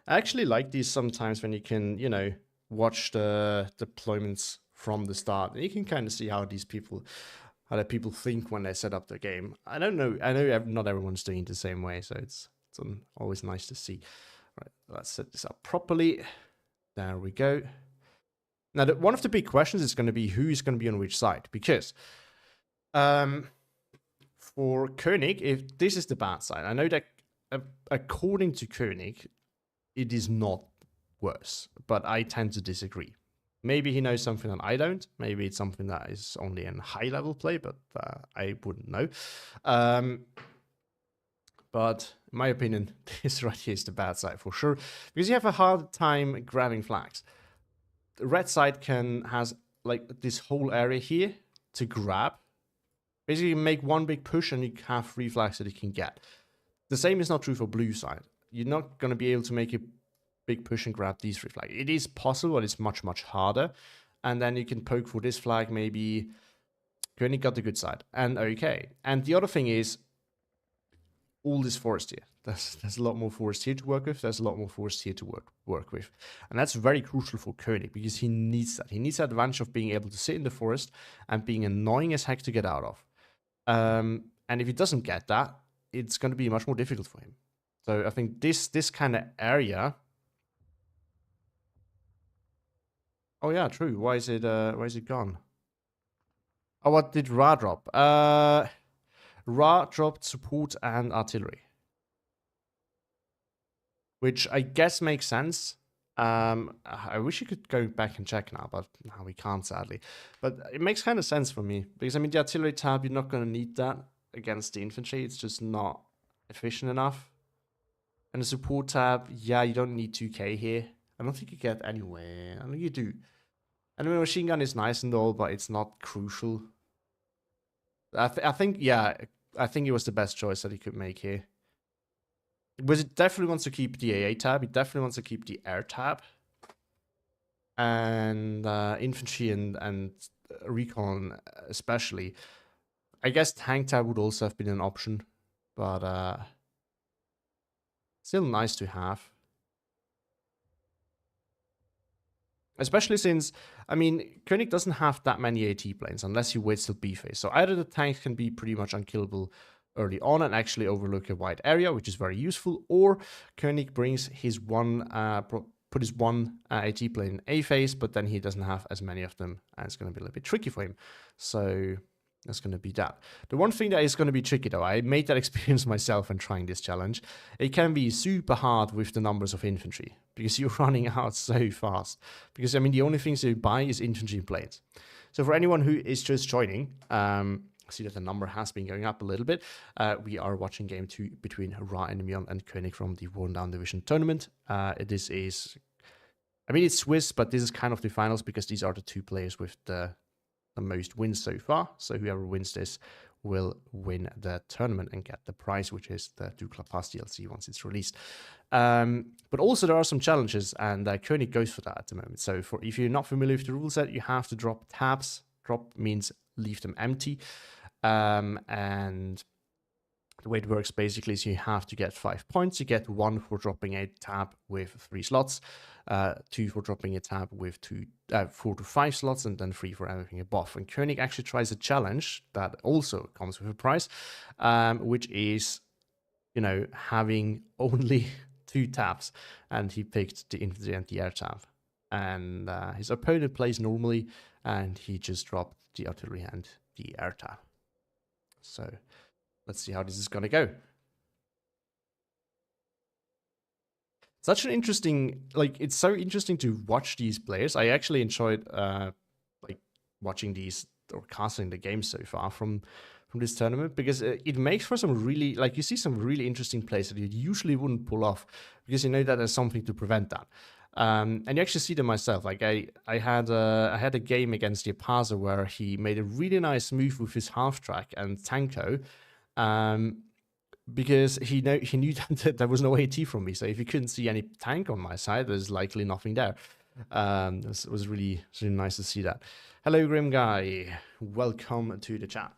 I actually like these sometimes when you can, you know, watch the deployments from the start, and you can kind of see how the people think when they set up their game. I don't know. I know not everyone's doing it the same way, so it's always nice to see. All right, let's set this up properly. There we go. Now, one of the big questions is going to be who is going to be on which side, because for Koenig, if this is the bad side, I know that according to Koenig, it is not worse, but I tend to disagree. Maybe he knows something that I don't. Maybe it's something that is only in high-level play, but I wouldn't know. But in my opinion, this right here is the bad side for sure, because you have a hard time grabbing flags. The red side has like this whole area here to grab. Basically, you make one big push and you have 3 flags that you can get. The same is not true for blue side. You're not going to be able to make a big push and grab these 3 flags. It is possible, but it's much, much harder. And then you can poke for this flag, maybe. Koenig got the good side. And okay. And the other thing is, all this forest here. There's a lot more forest here to work with. There's a lot more forest here to work with. And that's very crucial for Koenig, because he needs that. He needs the advantage of being able to sit in the forest and being annoying as heck to get out of. And if he doesn't get that, it's going to be much more difficult for him. So I think this kind of area. Oh yeah, true. Why is it gone? Oh, what did Ra drop? Ra dropped support and artillery, which I guess makes sense. I wish you could go back and check now, but no, we can't, sadly. But it makes kind of sense for me, because I mean, the artillery tab, you're not going to need that against the infantry. It's just not efficient enough. And the support tab, yeah, you don't need 2k here. I don't think you get anywhere. I know you do. And the machine gun is nice and all, but it's not crucial. I think it was the best choice that he could make here. Because it definitely wants to keep the AA tab. It definitely wants to keep the air tab. And infantry and recon especially. I guess tank tab would also have been an option. But still nice to have. Especially since, I mean, Koenig doesn't have that many AT planes unless you wait till B phase. So either the tanks can be pretty much unkillable early on and actually overlook a wide area, which is very useful, or Koenig brings his put his one AT plane in A phase, but then he doesn't have as many of them, and it's going to be a little bit tricky for him. So that's going to be that. The one thing that is going to be tricky, though, I made that experience myself when trying this challenge. It can be super hard with the numbers of infantry, because you're running out so fast. Because, I mean, the only things you buy is infantry planes. So for anyone who is just joining, I see that the number has been going up a little bit. We are watching game 2 between Ra Endymion and Koenig from the Worn Down Division tournament. This is, I mean, it's Swiss, but this is kind of the finals, because these are the 2 players with the most wins so far. So whoever wins this will win the tournament and get the prize, which is the Dukla Pass DLC once it's released. But also there are some challenges, and Koenig goes for that at the moment. So if you're not familiar with the rule set, you have to drop tabs. Drop means leave them empty. And The way it works basically is you have to get 5 points. You get 1 for dropping a tab with 3 slots, 2 for dropping a tab with 4 to 5 slots, and then 3 for everything above. And Koenig actually tries a challenge that also comes with a price, which is, having only 2 tabs, and he picked the infantry and the air tab. And his opponent plays normally, and he just dropped the artillery and the air tab. So let's see how this is going to go. Such an interesting, it's so interesting to watch these players. I actually enjoyed watching these or casting the game so far from this tournament, because it makes for some really, you see some really interesting plays that you usually wouldn't pull off, because you know that there's something to prevent that. And you actually see them myself. I had a game against the Yapaza where he made a really nice move with his half track and Tanko, because he knew that there was no AT from me. So if he couldn't see any tank on my side, there's likely nothing there. It was really nice to see that. Hello, Grim Guy. Welcome to the chat.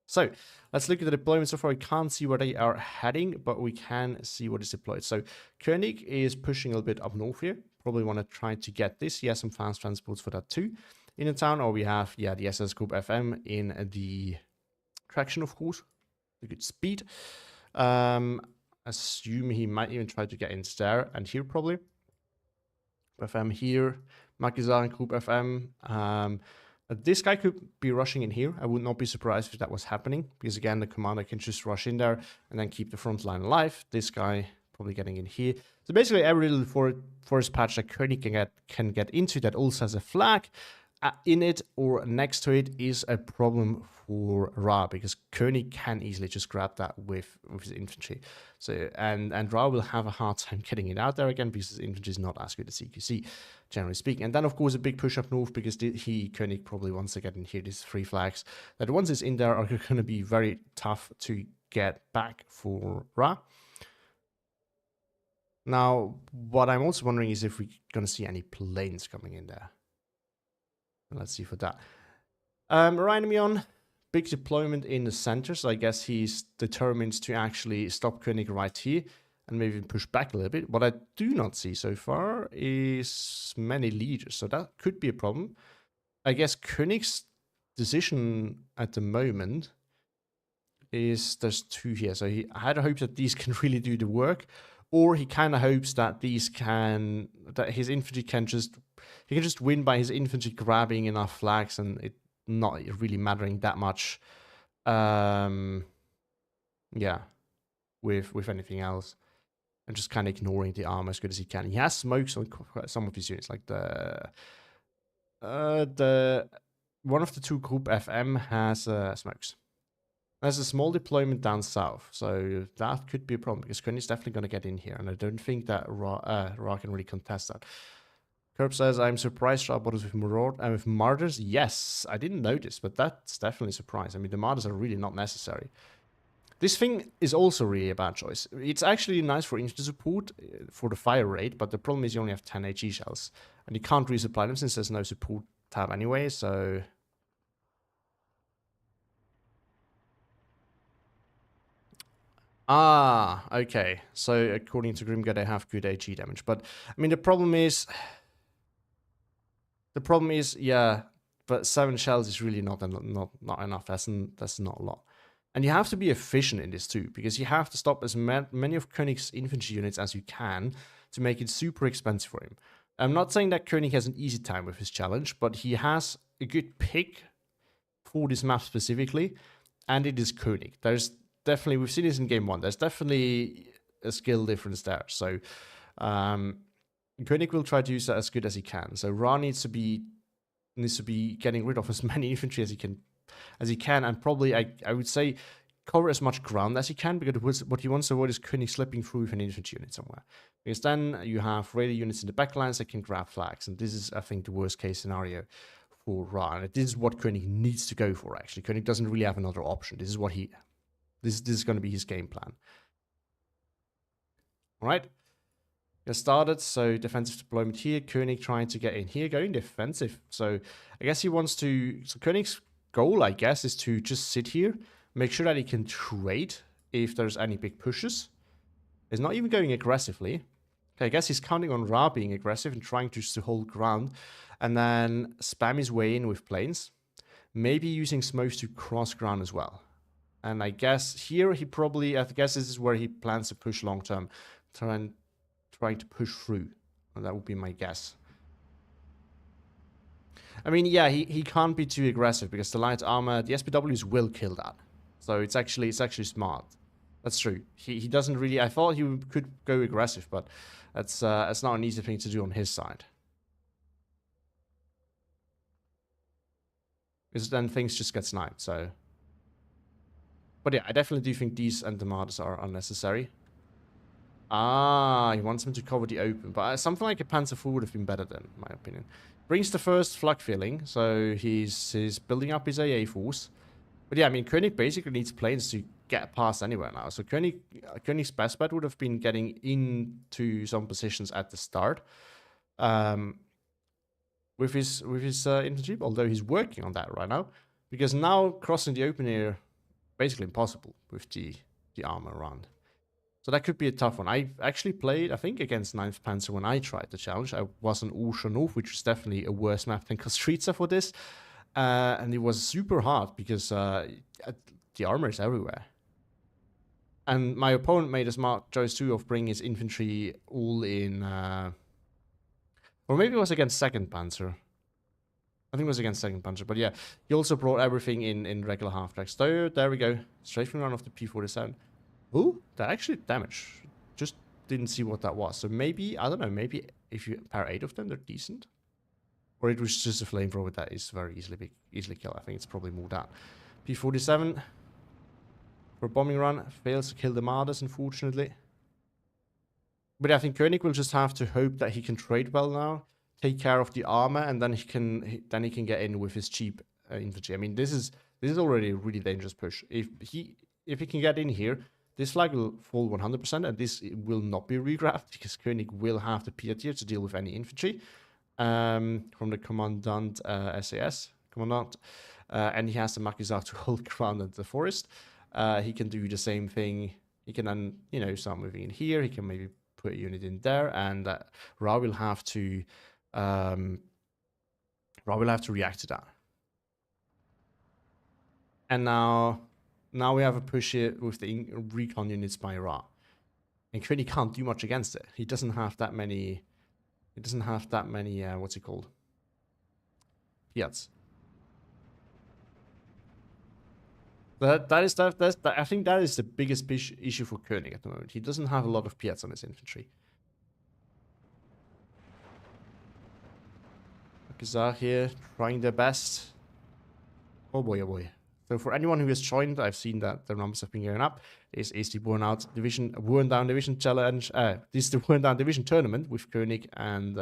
So let's look at the deployment so far. We can't see where they are heading, but we can see what is deployed. So Koenig is pushing a little bit up north here. Probably want to try to get this. He has some fast transports for that too in the town. Or we have, the SS Group FM in the traction, of course. A good speed. Assume he might even try to get in there and here probably. FM here. Makizar and Group FM. This guy could be rushing in here. I would not be surprised if that was happening, because again, the commander can just rush in there and then keep the front line alive. This guy probably getting in here. So basically, every little forest patch that Koenig can get into that also has a flag in it or next to it is a problem for Ra, because Koenig can easily just grab that with his infantry. So and Ra will have a hard time getting it out there again, because his infantry is not as good as CQC, generally speaking. And then of course a big push up north, because Koenig probably wants to get in here. These 3 flags that once it's in there are going to be very tough to get back for Ra. Now, what I'm also wondering is if we're going to see any planes coming in there. Let's see for that. Endymion, big deployment in the center, so I guess he's determined to actually stop Koenig right here and maybe push back a little bit. What I do not see so far is many leaders, so that could be a problem. I guess Koenig's decision at the moment is there's 2 here, so he had a hope that these can really do the work, or he kind of hopes that that his infantry can just win by his infantry grabbing enough flags and it not really mattering that much. With anything else, and just kind of ignoring the armor as good as he can. He has smokes on some of his units, like the one of the 2 Group FM has smokes. There's a small deployment down south, so that could be a problem, because Koenig's definitely going to get in here, and I don't think that Ra can really contest that. Kerb says, I'm surprised Ra borders with Martyrs. Yes, I didn't notice, but that's definitely a surprise. I mean, the Martyrs are really not necessary. This thing is also really a bad choice. It's actually nice for infantry support for the fire rate, but the problem is you only have 10 HE shells, and you can't resupply them since there's no support tab anyway, so... Ah, okay. So according to Grimgar, they have good HE damage, but I mean the problem is, yeah, but 7 shells is really not enough. That's not a lot, and you have to be efficient in this too, because you have to stop as many of Koenig's infantry units as you can to make it super expensive for him. I'm not saying that Koenig has an easy time with his challenge, but he has a good pick for this map specifically, and it is Koenig. There's definitely, we've seen this in game 1. There's definitely a skill difference there. So Koenig will try to use that as good as he can. So Ra needs to be getting rid of as many infantry as he can, and probably I would say cover as much ground as he can, because what he wants to avoid is Koenig slipping through with an infantry unit somewhere. Because then you have radar units in the backlines that can grab flags, and this is, I think, the worst case scenario for Ra. And this is what Koenig needs to go for, actually. Koenig doesn't really have another option. This is what this is going to be his game plan. All right. Get started. So defensive deployment here. Koenig trying to get in here, going defensive. So I guess he wants to... So Koenig's goal, I guess, is to just sit here, Make sure that he can trade if there's any big pushes. He's not even going aggressively. Okay, I guess he's counting on Ra being aggressive and trying just to hold ground. And then spam his way in with planes. Maybe using smokes to cross ground as well. And I guess here he probably, I guess this is where he plans to push long term. Trying to push through. And that would be my guess. I mean, yeah, he can't be too aggressive because the light armor, the SPWs will kill that. So it's actually smart. That's true. He doesn't really. I thought he could go aggressive, but that's not an easy thing to do on his side. Because then things just get sniped. So, but yeah, I definitely do think these Endymions are unnecessary. Ah, he wants him to cover the open, but something like a Panzer IV would have been better than, in my opinion. Brings the first flak filling, so he's building up his AA force. But yeah, I mean, Koenig basically needs planes to get past anywhere now. So Koenig's best bet would have been getting into some positions at the start with his infantry, although he's working on that right now. Because now crossing the open air, basically impossible with the armor around. So that could be a tough one. I actually played, I think, against 9th Panzer when I tried the challenge. I was on North, which was definitely a worse map than Kostritsa for this. And it was super hard because the armor is everywhere. And my opponent made a smart choice too of bringing his infantry all in... or maybe it was against 2nd Panzer. I think it was against 2nd Panzer, but yeah. He also brought everything in regular half-tracks. There we go. Strafing run of the P-47. Ooh, that actually damaged. Just didn't see what that was. So maybe, I don't know, maybe if you pair 8 of them, they're decent. Or it was just a flamethrower that is very easily killed. I think it's probably more that. P-47 for a bombing run fails to kill the Martyrs, unfortunately. But I think Koenig will just have to hope that he can trade well now, take care of the armor, and then he can get in with his cheap infantry. I mean, this is already a really dangerous push. If he can get in here, this flag will fall 100%, and this will not be regraphed because Koenig will have the Piat here to deal with any infantry from the commandant SAS commandant, and he has the Maquisard to hold ground at the forest. He can do the same thing. He can then start moving in here. He can maybe put a unit in there, and Ra will have to react to that. And now we have a push here with the recon units by Ra. And Koenig can't do much against it. He doesn't have that many. What's it called? Piats. I think that is the biggest issue for Koenig at the moment. He doesn't have a lot of Piats on his infantry. Kazakh here trying their best. Oh boy, oh boy. So for anyone who has joined, I've seen that the numbers have been going up. This is the Worn Down Division challenge. This is the Worn Down Division tournament with Koenig and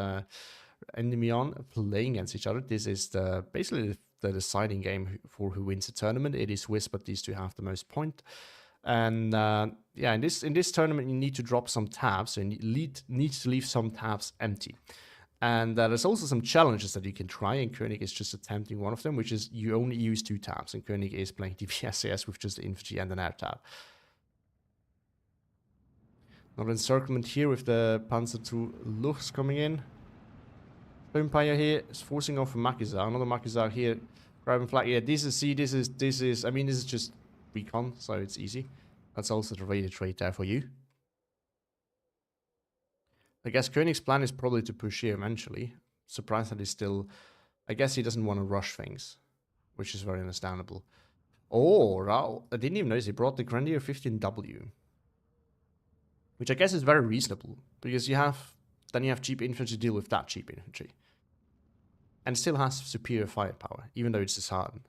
Endymion playing against each other. This is basically the deciding game for who wins the tournament. It is Swiss, but these two have the most point. And yeah, in this tournament, you need to drop some tabs. So you need to leave some tabs empty. And there's also some challenges that you can try, and Koenig is just attempting one of them, which is you only use 2 tabs, and Koenig is playing DPSAS with just the infantry and an air tab. Another encirclement here with the Panzer II Luchs coming in. Empire here is forcing off a Maquisard. Another Maquisard here, grabbing flag. Yeah, this is. I mean, this is just recon, so it's easy. That's also the rated trade there for you. I guess Koenig's plan is probably to push here eventually. Surprised that he's still... I guess he doesn't want to rush things, which is very understandable. Oh, I didn't even notice he brought the Grenadier 15W. Which I guess is very reasonable, because you have cheap infantry to deal with that cheap infantry. And still has superior firepower, even though it's disheartened.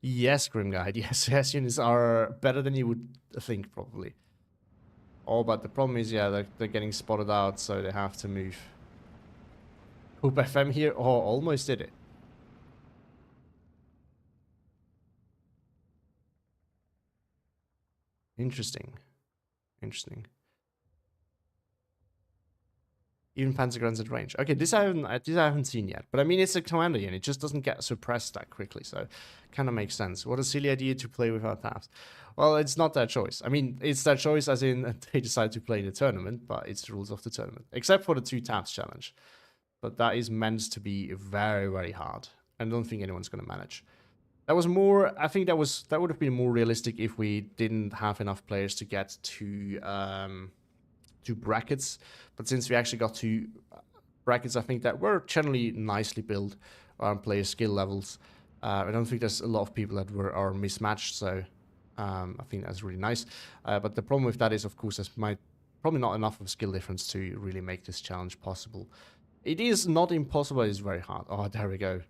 Yes, Grimguide, yes, units are better than you would think, probably. Oh, but the problem is, yeah, they're getting spotted out, so they have to move. Hoop FM here. Oh, almost did it. Interesting. Even Pentagrams at range. Okay, this I haven't seen yet. But I mean, it's a commander unit. It just doesn't get suppressed that quickly. So kind of makes sense. What a silly idea to play without taps. Well, it's not their choice. I mean, it's their choice as in they decide to play in the tournament, but it's the rules of the tournament. Except for the 2 taps challenge. But that is meant to be very, very hard. I don't think anyone's going to manage. That was more, I think that would have been more realistic if we didn't have enough players to get to brackets. But since we actually got 2 brackets, I think that were generally nicely built on player skill levels. I don't think there's a lot of people that are mismatched, so I think that's really nice. But the problem with that is, of course, there's probably not enough of a skill difference to really make this challenge possible. It is not impossible, it's very hard. Oh, there we go.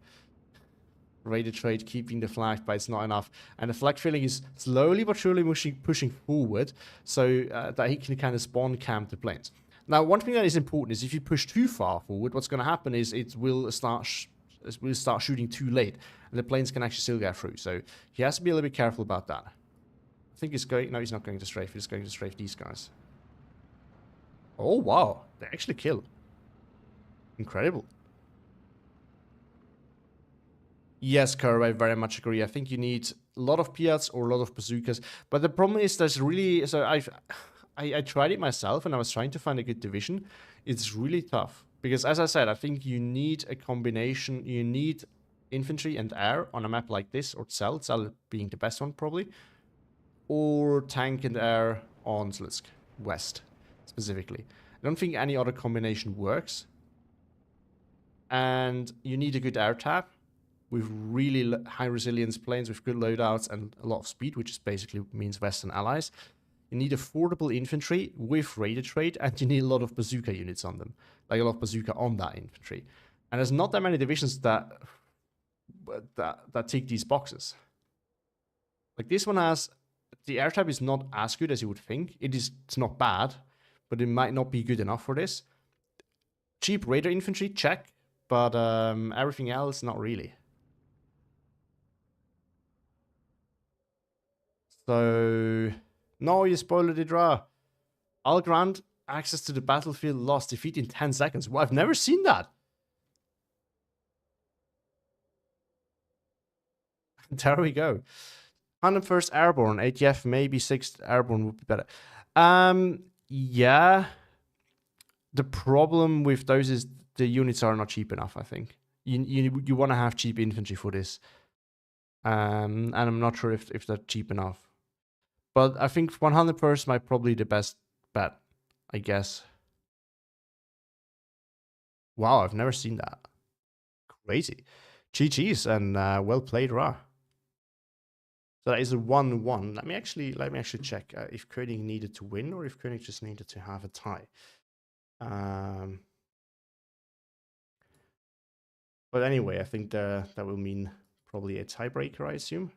Rated trade, keeping the flag, but it's not enough. And the flag filling is slowly but surely pushing forward so that he can kind of spawn camp the planes. Now, one thing that is important is if you push too far forward, what's going to happen is it will start shooting too late, and the planes can actually still get through. So he has to be a little bit careful about that. I think he's going... No, he's not going to strafe. He's going to strafe these guys. Oh, wow. They actually kill. Incredible. Yes, Curve, I very much agree. I think you need a lot of Piats or a lot of bazookas. But the problem is there's really... So I tried it myself and I was trying to find a good division. It's really tough. Because as I said, I think you need a combination. You need infantry and air on a map like this, or Cell being the best one probably. Or tank and air on Slisk, west specifically. I don't think any other combination works. And you need a good air tap with really high resilience planes with good loadouts and a lot of speed, which is basically means Western allies. You need affordable infantry with rated trade, and you need a lot of bazooka units on them. Like a lot of bazooka on that infantry. And there's not that many divisions that tick these boxes. Like this one has... The air type is not as good as you would think. It's not bad, but it might not be good enough for this. Cheap raider infantry, check. But everything else, not really. So... No, you spoiled the draw. I'll grant access to the battlefield lost. Defeat in 10 seconds. Well, I've never seen that. There we go. 101st Airborne, ATF, maybe 6th Airborne would be better. Yeah. The problem with those is the units are not cheap enough, I think. You want to have cheap infantry for this. And I'm not sure if they're cheap enough. But I think 101st might probably be the best bet, I guess. Wow, I've never seen that. Crazy. GG's and well played, Ra. So that is a 1-1. Let me actually check if Koenig needed to win or if Koenig just needed to have a tie. But anyway, I think that will mean probably a tiebreaker, I assume.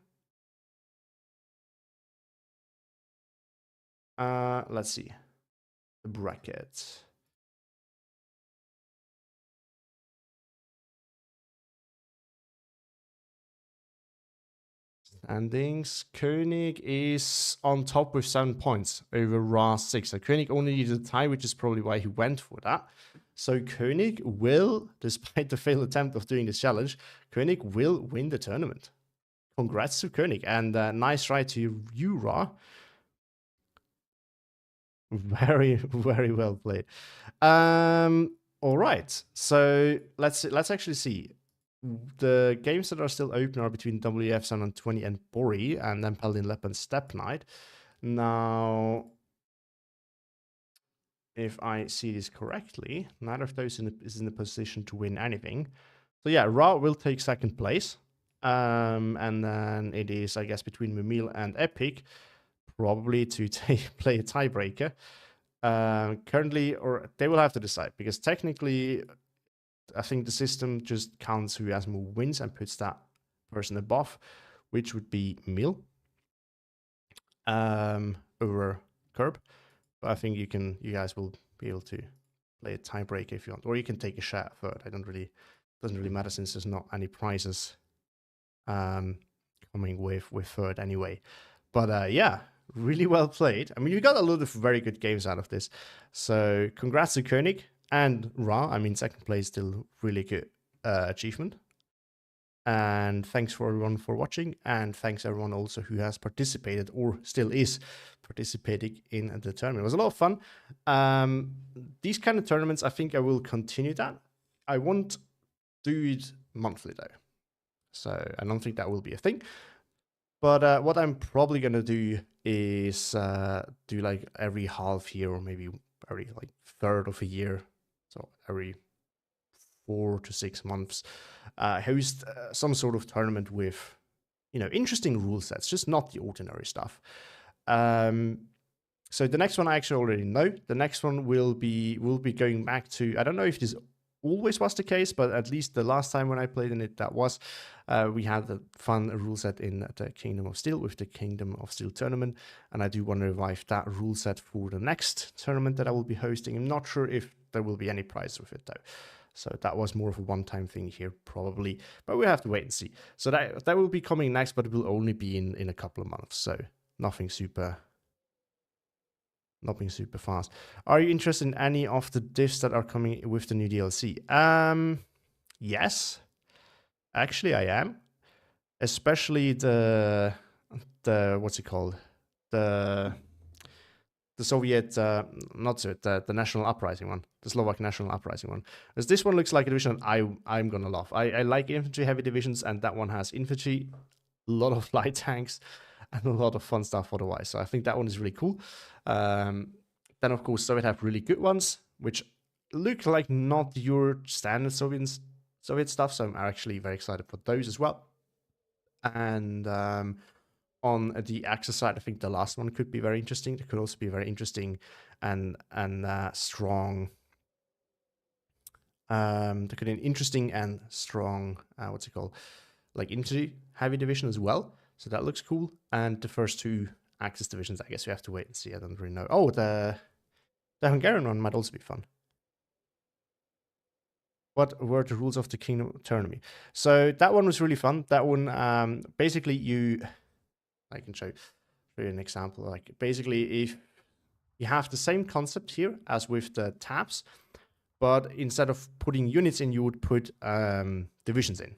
Let's see. The bracket. Standings. Koenig is on top with 7 points over Ra 6. So Koenig only needed a tie, which is probably why he went for that. So Koenig will, despite the failed attempt of doing this challenge, Koenig will win the tournament. Congrats to Koenig, and nice try to you, Ra. Very, very well played. All right, so let's actually see. The games that are still open are between WF 720 and Bori, and then Paladin Lep and Step Knight. Now, if I see this correctly, neither of those is in a position to win anything. So yeah, Ra will take 2nd place. And then it is, I guess, between Mumil and Epic, probably to play a tiebreaker. Currently, or they will have to decide, because technically, I think the system just counts who has more wins and puts that person above, which would be Mil over Curb. But I think you guys will be able to play a tiebreaker if you want, or you can take a shot at 3rd. Doesn't really matter since there's not any prizes coming with 3rd anyway. But yeah, really well played. I mean, you got a lot of very good games out of this. So congrats to Koenig. And Ra, I mean, second place still really good achievement. And thanks for everyone for watching, and thanks everyone also who has participated or still is participating in the tournament. It was a lot of fun. These kind of tournaments, I think I will continue that. I won't do it monthly though, so I don't think that will be a thing. But what I'm probably gonna do is do like every half year or maybe every like third of a year, so every 4 to 6 months, host some sort of tournament with, you know, interesting rule sets, just not the ordinary stuff. So the next one I actually already know. The next one will be going back to, I don't know if this always was the case, but at least the last time when I played in it, that was, we had a fun rule set in the Kingdom of Steel with the Kingdom of Steel tournament, and I do want to revive that rule set for the next tournament that I will be hosting. I'm not sure if there will be any prize with it though. So that was more of a one-time thing here, probably, but we'll have to wait and see. So that will be coming next, but it will only be in a couple of months. So nothing super fast. Are you interested in any of the diffs that are coming with the new DLC? Yes, actually I am. Especially the what's it called? The Soviet, not Soviet, the National Uprising one, the Slovak National Uprising one. Because this one looks like a division I'm gonna love. I like infantry heavy divisions, and that one has infantry, a lot of light tanks, and a lot of fun stuff otherwise. So I think that one is really cool. Then of course Soviet have really good ones, which look like not your standard Soviet stuff. So I'm actually very excited for those as well. And on the Axis side, I think the last one could be very interesting. It could also be very interesting and strong. There could be an interesting and strong, what's it called? Like infantry heavy division as well. So that looks cool. And the first two Axis divisions, I guess we have to wait and see. I don't really know. Oh, the Hungarian one might also be fun. What were the rules of the Kingdom tournament? So that one was really fun. That one, basically I can show you an example. Like basically, if you have the same concept here as with the tabs, but instead of putting units in, you would put divisions in.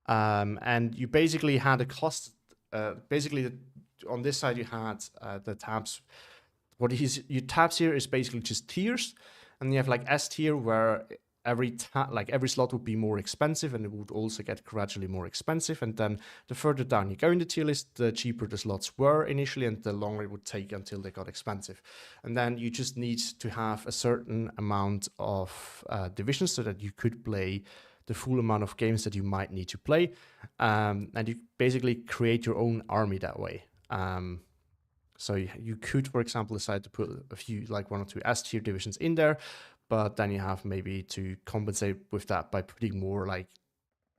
And you basically had a cost. Basically, on this side you had the tabs. What your tabs here is basically just tiers, and you have like S tier where every slot would be more expensive, and it would also get gradually more expensive. And then the further down you go in the tier list, the cheaper the slots were initially, and the longer it would take until they got expensive. And then you just need to have a certain amount of divisions so that you could play the full amount of games that you might need to play. And you basically create your own army that way. So you could, for example, decide to put a few, like 1 or 2 S tier divisions in there, but then you have maybe to compensate with that by putting more like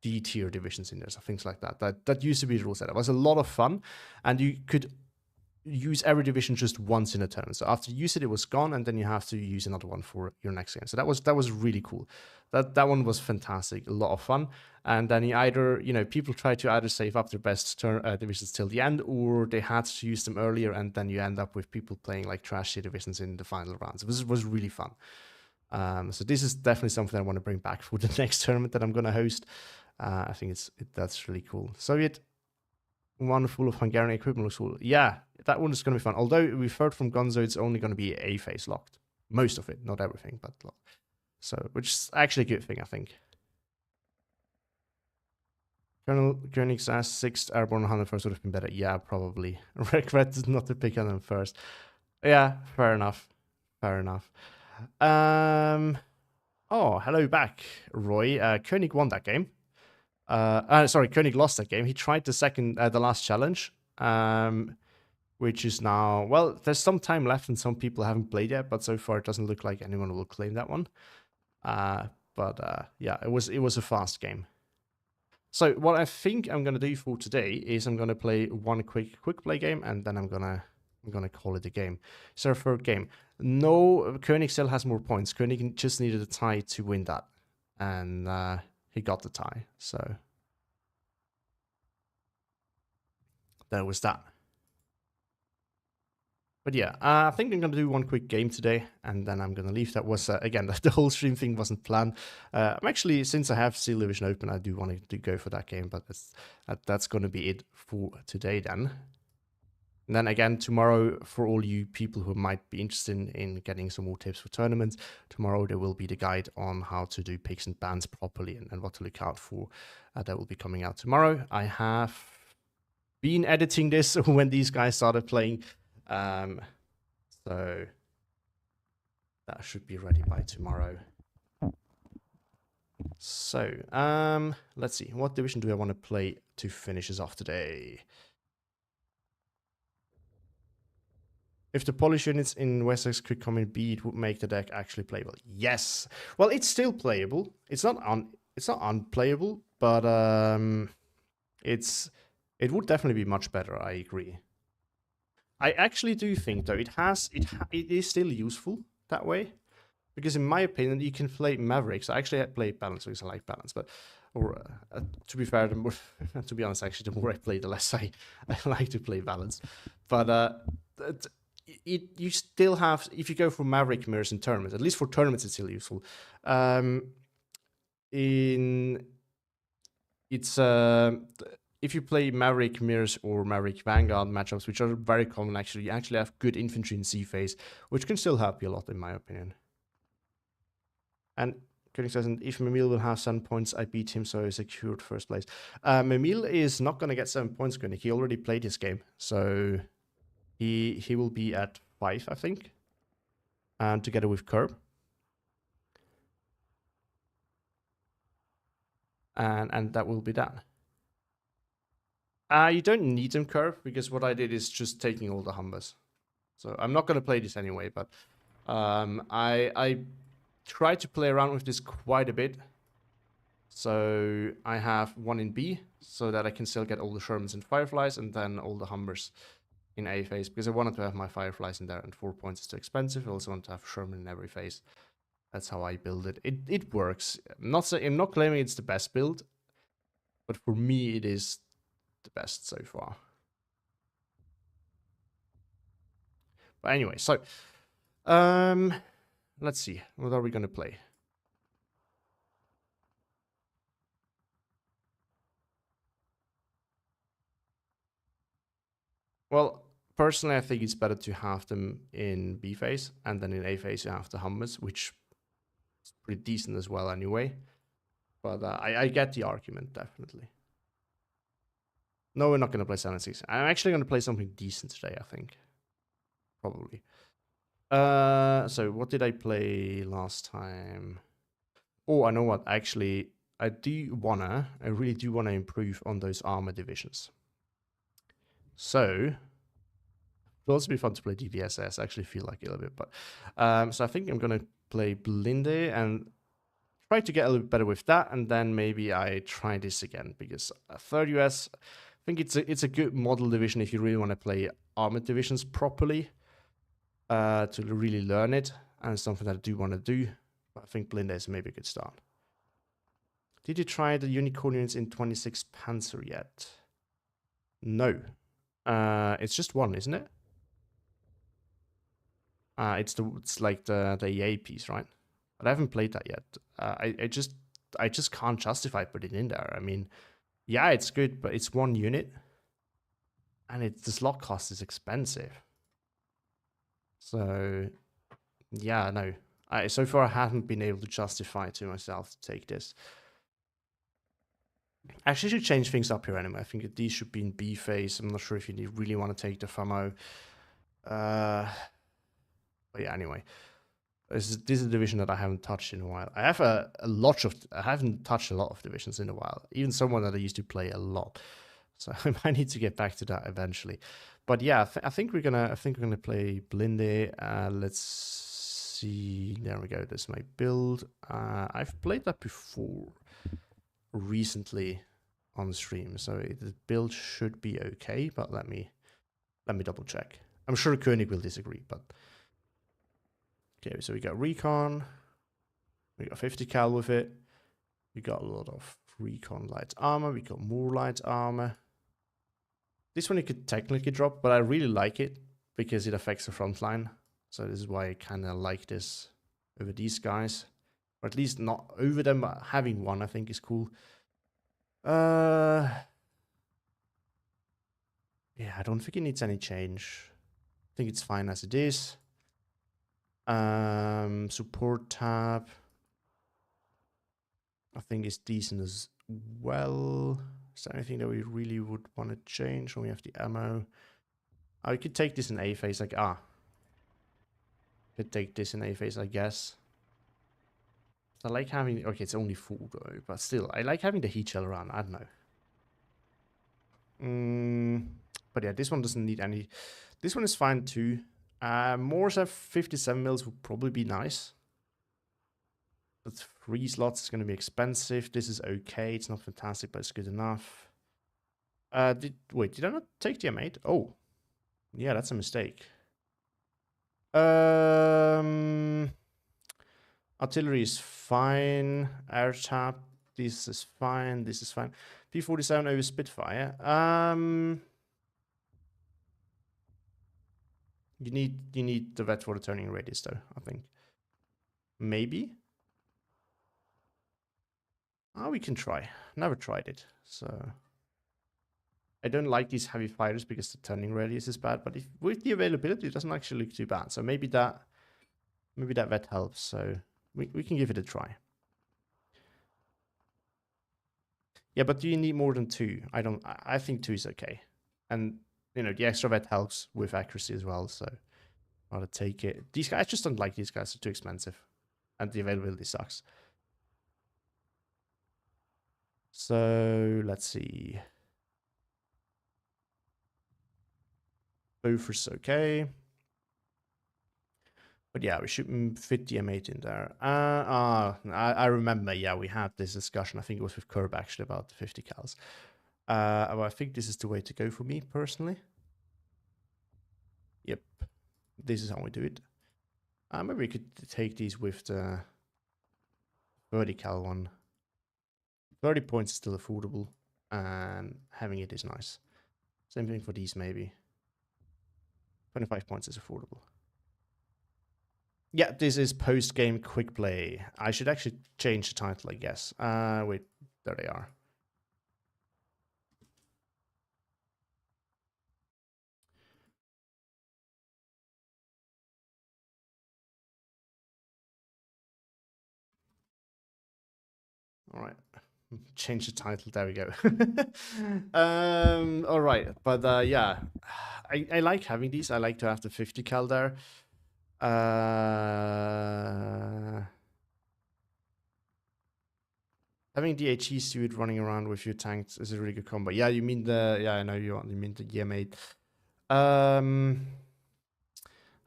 D tier divisions in there, so things like that. That used to be the rule set. It was a lot of fun, and you could use every division just once in a turn. So after you use it, it was gone, and then you have to use another one for your next game. So that was really cool. That one was fantastic, a lot of fun. And then people try to either save up their best divisions till the end, or they had to use them earlier, and then you end up with people playing like trash tier divisions in the final rounds. It was really fun. So this is definitely something I want to bring back for the next tournament that I'm going to host. I think that's really cool. Soviet one full of Hungarian equipment looks cool. Yeah, that one is going to be fun. Although we've heard from Gonzo, it's only going to be A phase locked. Most of it, not everything, but so, which is actually a good thing, I think. Colonel Koenig says 6th Airborne 101st would have been better. Yeah, probably. Regret not to pick on them first. Yeah, fair enough. Fair enough. Oh, hello back, Roy. Koenig won that game. Sorry, Koenig lost that game. He tried the last challenge, which is now, well, there's some time left and some people haven't played yet, but so far it doesn't look like anyone will claim that one. Yeah, it was a fast game. So what I think I'm gonna do for today is I'm gonna play one quick play game, and then I'm gonna call it a game. It's our third game. No, Koenig still has more points. Koenig just needed a tie to win that, and he got the tie. So there was that. But yeah, I think I'm going to do one quick game today, and then I'm going to leave. That was, again, the whole stream thing wasn't planned. I'm actually, since I have Steel Division open, I do want to go for that game, but that's going to be it for today then. And then again, tomorrow, for all you people who might be interested in getting some more tips for tournaments, tomorrow there will be the guide on how to do picks and bans properly and what to look out for. That will be coming out tomorrow. I have been editing this when these guys started playing. So that should be ready by tomorrow. So, let's see. What division do I want to play to finish us off today? If the polish units in Wessex could come in B, it would make the deck actually playable. Yes. Well, it's still playable. It's not unplayable, but it would definitely be much better. I agree. I actually do think though it is still useful that way, because in my opinion you can play Mavericks. I actually play balance because I like balance, but to be fair, the more to be honest, actually the more I play, the less I like to play balance. But you still have, if you go for Maverick mirrors in tournaments, at least for tournaments it's still useful. If you play Maverick Mirrors or Maverick Vanguard matchups, which are very common actually, you actually have good infantry in C phase, which can still help you a lot in my opinion. And Koenig says, if Memil will have 7 points, I beat him, so I secured first place. Memil is not going to get 7 points, Koenig. He already played his game, so he will be at 5, I think, and together with Curb. And that will be that. You don't need them curve, because what I did is just taking all the Humbers. So I'm not going to play this anyway, but I try to play around with this quite a bit. So I have one in B, so that I can still get all the Shermans and Fireflies, and then all the Humbers in A phase, because I wanted to have my Fireflies in there, and 4 points is too expensive. I also want to have Sherman in every phase. That's how I build it. It works. I'm not claiming it's the best build, but for me it is the best so far. But anyway, so let's see, what are we gonna play? Well, personally, I think it's better to have them in B phase, and then in A phase you have the Hummers, which is pretty decent as well anyway. But I get the argument, definitely. No, we're not gonna play 7-6. I'm actually gonna play something decent today, I think. Probably. So what did I play last time? Oh, I know what. Actually, I really do wanna improve on those armor divisions. So it'll also be fun to play DVSS. I actually feel like it a little bit, but so I think I'm gonna play Blinde and try to get a little bit better with that, and then maybe I try this again, because 3rd US, I think it's a good model division if you really want to play armored divisions properly, to really learn it, and it's something that I do want to do. But I think Blinde is maybe a good start. Did you try the unicorn units in 26 Panzer yet? No. It's just one, isn't it? It's like the EA piece, right? But I haven't played that yet. I just can't justify putting it in there. I mean, yeah, it's good, but it's one unit, and the slot cost is expensive. So, yeah, no. So far I haven't been able to justify to myself to take this. Actually, I should change things up here anyway. I think these should be in B phase. I'm not sure if you really want to take the FAMO. But yeah, anyway. This is a division that I haven't touched in a while. I haven't touched a lot of divisions in a while. Even someone that I used to play a lot. So I might need to get back to that eventually. But yeah, I think we're gonna play Blinde. Let's see. There we go. This is my build. I've played that before recently on stream, so the build should be okay. But let me double check. I'm sure Koenig will disagree, but. Okay, so we got recon, we got 50 cal with it, we got a lot of recon light armor, we got more light armor. This one you could technically drop, but I really like it because it affects the front line. So this is why I kind of like this over these guys. Or at least not over them, but having one I think is cool. Yeah, I don't think it needs any change. I think it's fine as it is. Support tab, I think it's decent as well. Is there anything that we really would want to change when we have the ammo? I could take this in A phase, like, could take this in A phase, I guess. I like having, okay, it's only 4 though, but still, I like having the heat shell around, I don't know. But yeah, this one doesn't need any, this one is fine too. More 57 mils would probably be nice. But 3 slots is going to be expensive. This is okay, it's not fantastic, but it's good enough. Wait, did I not take the M8? Oh, yeah, that's a mistake. Artillery is fine. Air tap, this is fine. This is fine. P-47 over Spitfire. You need the vet for the turning radius though, I think. Maybe. We can try. Never tried it, so. I don't like these heavy fighters because the turning radius is bad, but if, with the availability, it doesn't actually look too bad. So maybe that vet helps. So we can give it a try. Yeah, but do you need more than 2? I think 2 is okay. And, you know, the extra vet helps with accuracy as well, so I'll take it. These guys, I just don't like these guys. They're too expensive. And the availability sucks. So, let's see. Bofors okay. But yeah, we should fit the M8 in there. I remember, yeah, we had this discussion. I think it was with Curb actually about the 50 cals. Well, I think this is the way to go for me personally. Yep, this is how we do it. Maybe we could take these with the 30 cal one. 30 points is still affordable, and having it is nice. Same thing for these, maybe. 25 points is affordable. Yeah, this is post-game quick play. I should actually change the title, I guess. Wait, there they are. All right, change the title. There we go. All right, but yeah, I like having these. I like to have the 50 cal there. Having the HE suit running around with your tanks is a really good combo. Yeah, you mean the, yeah, I know you mean the EM8.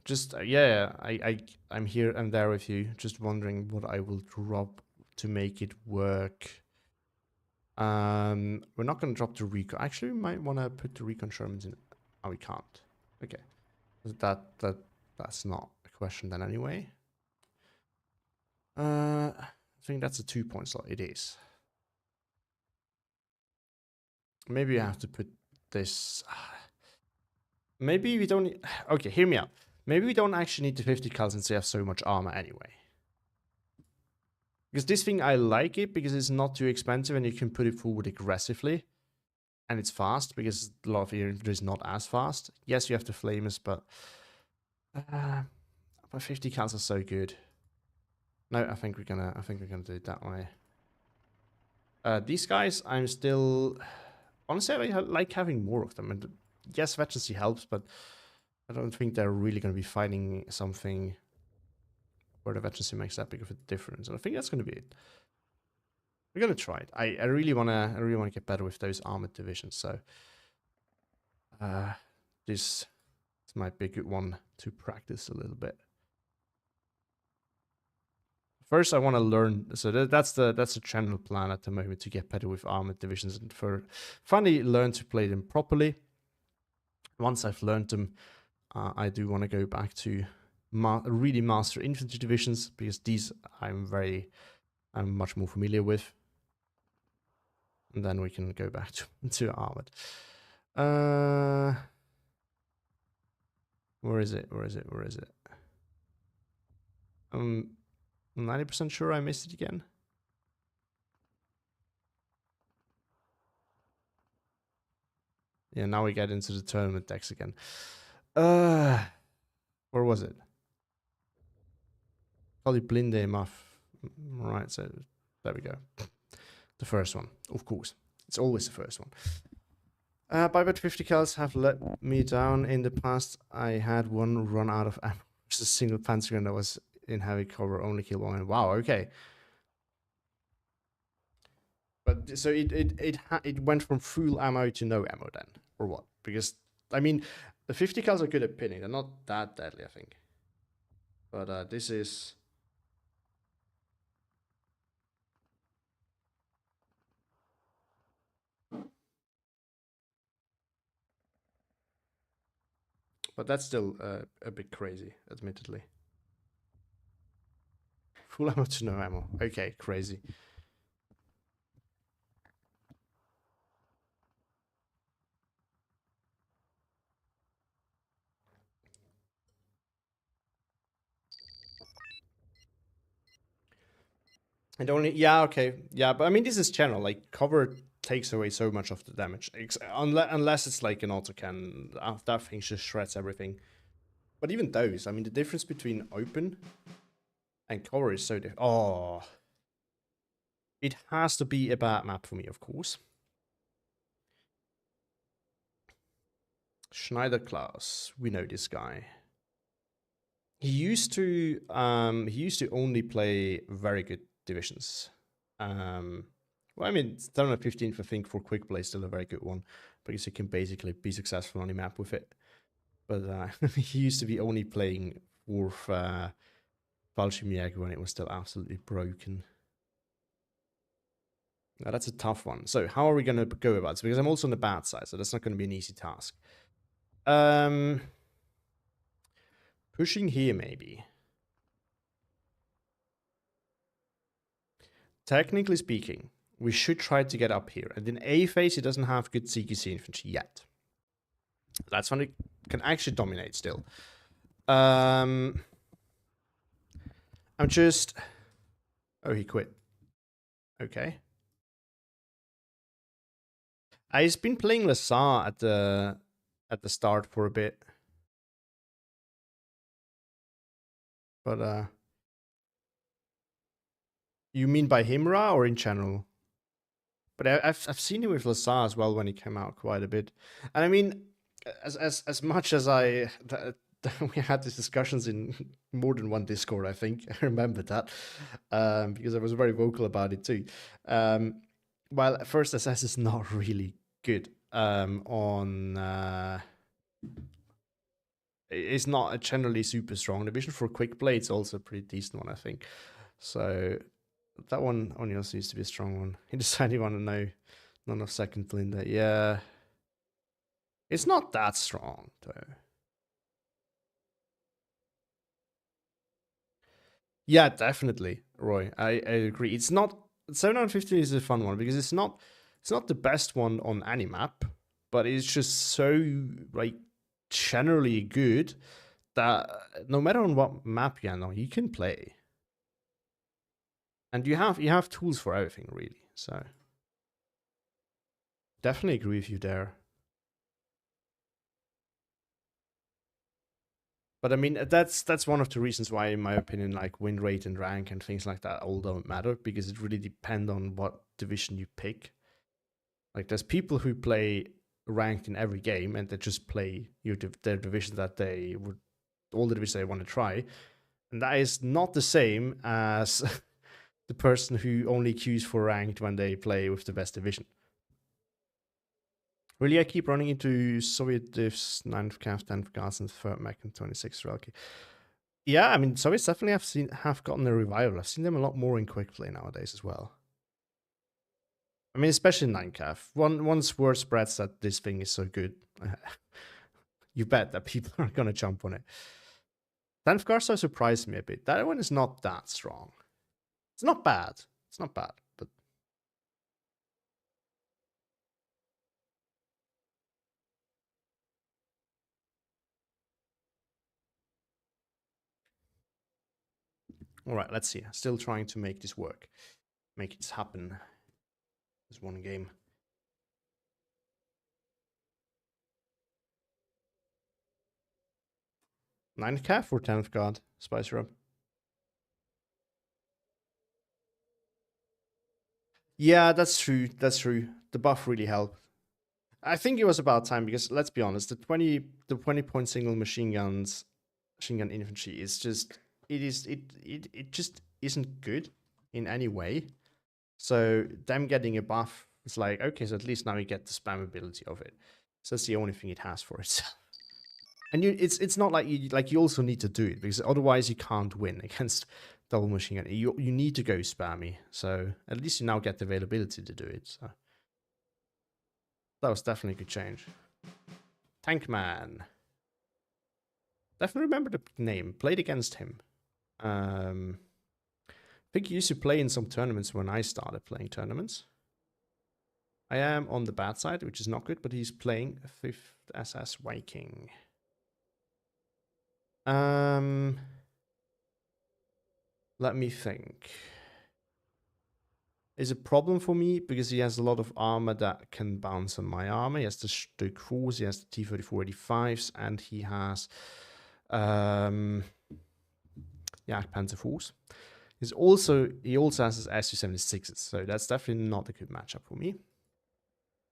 Just yeah, I'm here and there with you. Just wondering what I will drop to make it work. We're not gonna drop the recon. Actually, we might want to put the recon Shermans in. Oh, we can't. Okay, that's not a question then anyway. I think that's a 2-point slot. It is. Maybe I have to put this. Maybe we don't. Okay, hear me out. Maybe we don't actually need the 50 cal since they have so much armor anyway. Because this thing, I like it because it's not too expensive and you can put it forward aggressively. And it's fast because a lot of infantry is not as fast. Yes, you have the flamers, but 50 cals are so good. No, I think we're gonna do it that way. These guys, I'm still honestly I like having more of them. And yes, veterancy helps, but I don't think they're really gonna be fighting something where the veterancy makes that big of a difference. And I think that's gonna be it. We're gonna try it. I really wanna get better with those armored divisions. So this might be a good one to practice a little bit. First, I want to learn. So that's the general plan at the moment, to get better with armored divisions and finally learn to play them properly. Once I've learned them, I do want to go back to really master infantry divisions, because these I'm much more familiar with. And then we can go back to armored. Where is it? Where is it? Where is it? I'm 90% sure I missed it again. Yeah, now we get into the tournament decks again. Where was it? Probably Blinde Muff. Right, so there we go. The first one, of course. It's always the first one. Bybet 50 cals have let me down in the past. I had one run out of ammo. Just a single Panzergun that was in heavy cover, only kill one. Wow, okay. But so it went from full ammo to no ammo then, or what? Because I mean, the 50 cals are good at pinning. They're not that deadly, I think. But this is. But that's still a bit crazy, admittedly. Full ammo to no ammo. Okay, crazy. And only, yeah, okay, yeah, but I mean, this is general. Like, cover takes away so much of the damage, unless it's like an autocannon. That thing just shreds everything. But even those, I mean, the difference between open and cover is so different. Oh, it has to be a bad map for me, of course. Schneider Klaus, we know this guy. He used to only play very good divisions. Well, I mean, 715th, I think, for quick play is still a very good one, because you can basically be successful on any map with it. But he used to be only playing with Fallschirmjäger when it was still absolutely broken. Now, that's a tough one. So how are we going to go about this? Because I'm also on the bad side, so that's not going to be an easy task. Pushing here, maybe. Technically speaking, we should try to get up here. And in A phase, he doesn't have good CQC infantry yet. That's when it can actually dominate still. I'm just... Oh, he quit. Okay. I've been playing Lazar at the start for a bit. But you mean by Himra or in general? But I've seen him with Lazar as well when he came out quite a bit. And I mean, as much as we had these discussions in more than one Discord, I think. I remember that. Because I was very vocal about it too. While First SS is not really good it's not a generally super strong division. For quick play, it's also a pretty decent one, I think. So that one only also used to be a strong one. He decided he wanted to know none of second Linda. Yeah. It's not that strong, though. Yeah, definitely, Roy. I agree. It's not 750 is a fun one because it's not the best one on any map, but it's just so like generally good that no matter on what map you're on, you can play. And you have tools for everything, really. So definitely agree with you there. But I mean, that's one of the reasons why, in my opinion, like win rate and rank and things like that all don't matter, because it really depends on what division you pick. Like, there's people who play ranked in every game and they just play their division that they would, all the divisions they want to try, and that is not the same as the person who only queues for ranked when they play with the best division. Really, I keep running into Soviet diffs, 9th Cav, 10th Gas, and 3rd Mech, and 26th Relki. Yeah, I mean, Soviets definitely have gotten a revival. I've seen them a lot more in quick play nowadays as well. I mean, especially 9th Cav. Once word spreads that this thing is so good, you bet that people are going to jump on it. 10th Garso surprised me a bit. That one is not that strong. It's not bad. It's not bad, but... All right, let's see. Still trying to make this work. Make it happen. This one game. 9th calf or 10th guard? Spice rub. Yeah, that's true. That's true. The buff really helped. I think it was about time because let's be honest, the 20-point single machine gun infantry is just it just isn't good in any way. So them getting a buff is like, okay, so at least now you get the spam ability of it. So that's the only thing it has for itself. And it's not like you also need to do it because otherwise you can't win against double machine gun. You need to go spammy. So at least you now get the availability to do it. So that was definitely a good change. Tankman. Definitely remember the name. Played against him. I think he used to play in some tournaments when I started playing tournaments. I am on the bad side, which is not good, but he's playing 5th SS Viking. Let me think. Is a problem for me because he has a lot of armor that can bounce on my armor. He has the Stückfuß, he has the T-34-85s, and he has Jagdpanzerfuß. He also has his Su-76s, so that's definitely not a good matchup for me.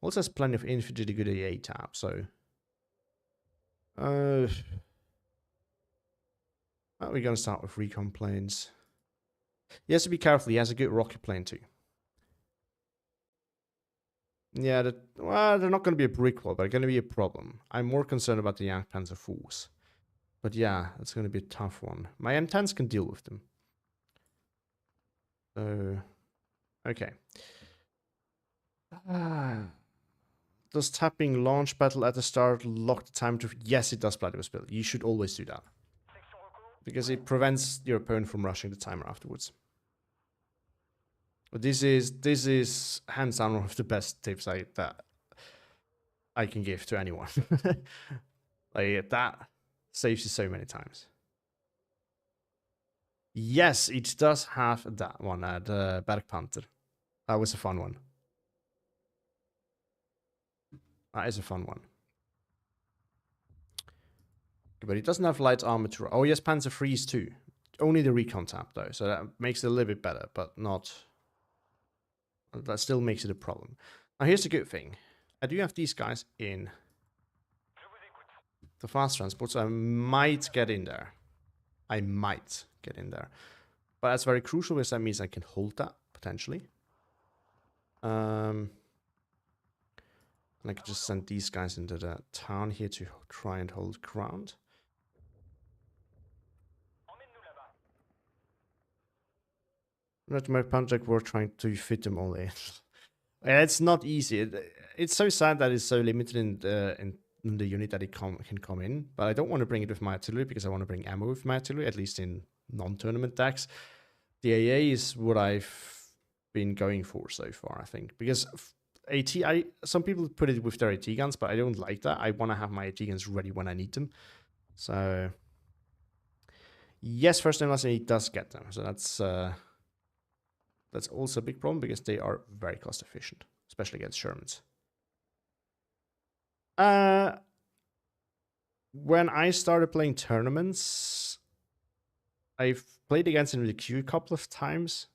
Also has plenty of infantry to good AA tab, so we're gonna start with recon planes. He has to be careful. He has a good rocket plane too. Yeah, well, they're not going to be a brick wall, but they're going to be a problem. I'm more concerned about the Jagdpanzerfuß. But yeah, it's going to be a tough one. My M10s can deal with them. So, okay. Does tapping launch battle at the start lock the time to... Yes, it does, Platypus Bill. You should always do that. Because it prevents your opponent from rushing the timer afterwards. But this is hands down one of the best tips that I can give to anyone. Like that saves you so many times. Yes, it does have that one, the Bergpanther. That was a fun one. That is a fun one. But it doesn't have light armor to... Oh, yes, Panzer Freeze too. Only the recon tab though, so that makes it a little bit better, but not... That still makes it a problem. Now here's the good thing. I do have these guys in the fast transport, so I might get in there. I might get in there. But that's very crucial because that means I can hold that, potentially. And I can just send these guys into the town here to try and hold ground. Not my project, we're trying to fit them all in. It's not easy. It's so sad that it's so limited in the unit that it can come in. But I don't want to bring it with my artillery because I want to bring ammo with my artillery, at least in non-tournament decks. The AA is what I've been going for so far, I think. Because AT, some people put it with their AT guns, but I don't like that. I want to have my AT guns ready when I need them. So, yes, first and last, it does get them. So that's also a big problem because they are very cost efficient, especially against Shermans. When I started playing tournaments, I've played against him in the queue a couple of times.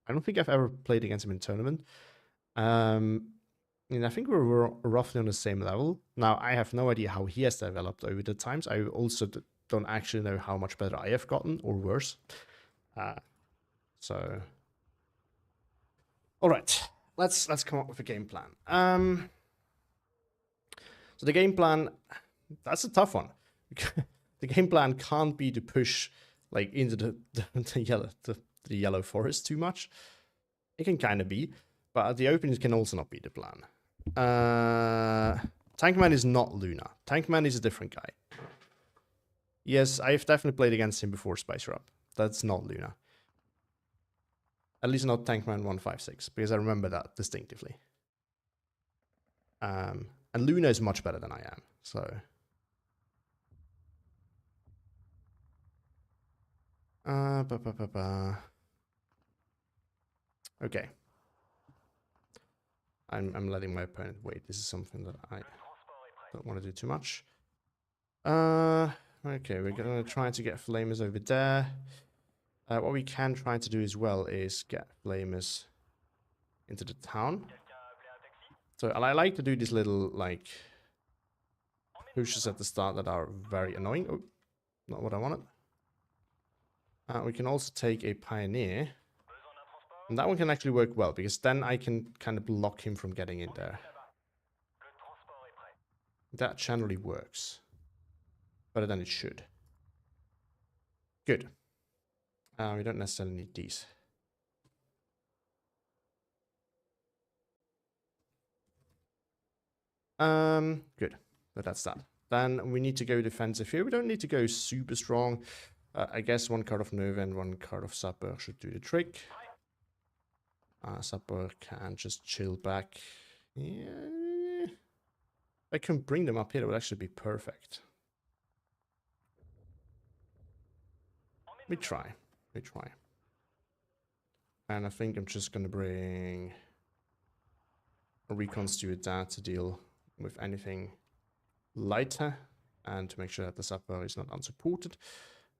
I don't think I've ever played against him in tournament. And I think we were roughly on the same level. Now, I have no idea how he has developed over the times. I also don't actually know how much better I have gotten or worse. So, all right, let's come up with a game plan. So the game plan, that's a tough one. The game plan can't be to push like into the yellow forest too much. It can kind of be, but the openings can also not be the plan. Tankman is not Luna. Tankman is a different guy. Yes, I've definitely played against him before, Spicer Up. That's not Luna. At least not Tankman 156, because I remember that distinctively. And Luna is much better than I am, so... Okay. I'm letting my opponent wait. This is something that I don't want to do too much. Okay, we're gonna try to get flamers over there. What we can try to do as well is get flamers into the town. So I like to do these little like pushes at the start that are very annoying. Oh, not what I wanted. We can also take a pioneer. And that one can actually work well, because then I can kind of block him from getting in there. That generally works. Better than it should. Good. We don't necessarily need these. Good. But that's that. Then we need to go defensive here. We don't need to go super strong. I guess one card of Nova and one card of Sapper should do the trick. Sapper can just chill back. Yeah. I can bring them up here. It would actually be perfect. We try. And I think I'm just going to bring a recon steward down to deal with anything lighter and to make sure that the Sapper is not unsupported.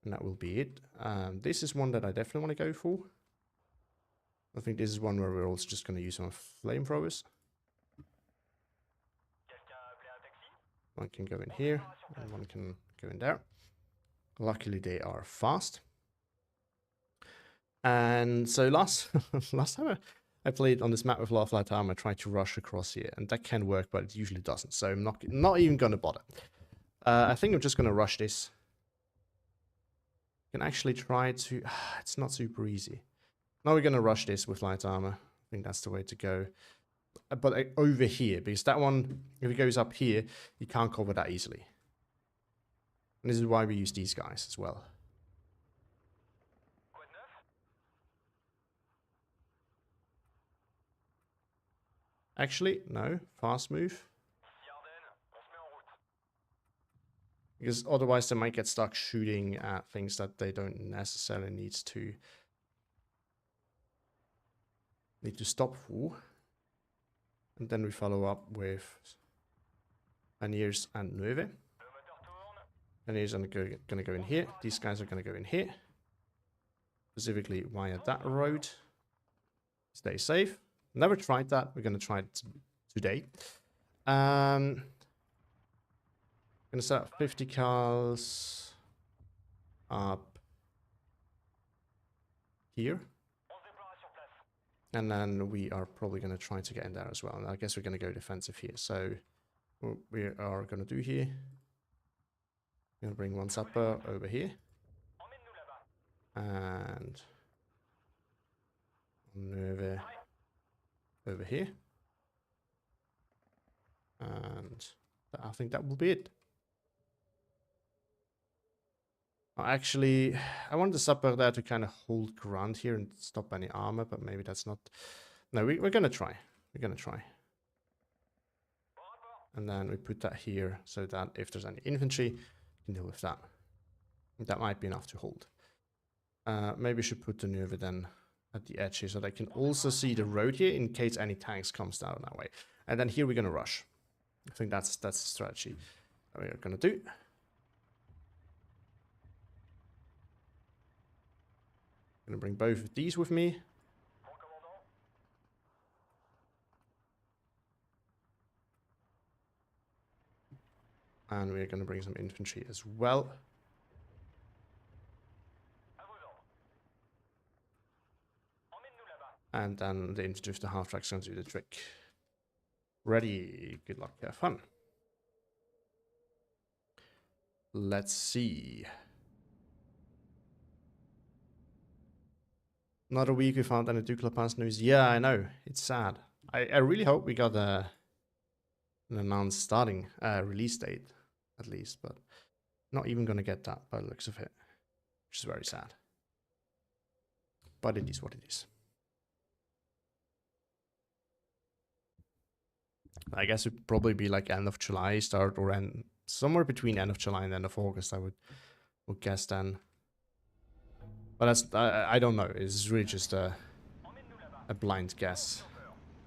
And that will be it. This is one that I definitely want to go for. I think this is one where we're also just going to use some flamethrowers. One can go in here, and one can go in there. Luckily, they are fast. And so last time I played on this map with a lot of light armor, I tried to rush across here, and that can work, but it usually doesn't. So I'm not even going to bother. I think I'm just going to rush this. Can actually try to... it's not super easy. Now we're going to rush this with light armor. I think that's the way to go. But over here, because that one, if it goes up here, you can't cover that easily. And this is why we use these guys as well. Actually, no. Fast move. Because otherwise they might get stuck shooting at things that they don't necessarily need to stop for. And then we follow up with Pioneers and Nove. Pioneers are gonna go in here. These guys are gonna go in here. Specifically via that road. Stay safe. Never tried that. We're gonna try it today. Gonna set up 50 cals up here. And then we are probably going to try to get in there as well. And I guess we're going to go defensive here. So what we are going to do here, we're going to bring one Sapper over here. And over here. And I think that will be it. Actually, I want the Sapper there to kind of hold ground here and stop any armor, but maybe that's not... No, we're going to try. We're going to try. And then we put that here so that if there's any infantry, you can deal with that. That might be enough to hold. Maybe we should put the Nova then at the edge here so they can also see the road here in case any tanks comes down that way. And then here we're going to rush. I think that's the strategy that we're going to do. I'm going to bring both of these with me. And we're going to bring some infantry as well. And then the infantry with the half-track's going to do the trick. Ready. Good luck. Have fun. Let's see. Another week without any Dukla Pass news. Yeah, I know. It's sad. I really hope we got an announced starting release date, at least. But not even going to get that by the looks of it. Which is very sad. But it is what it is. I guess it'd probably be like end of July start or end somewhere between end of July and end of August, I would guess then. But that's I don't know. It's really just a blind guess,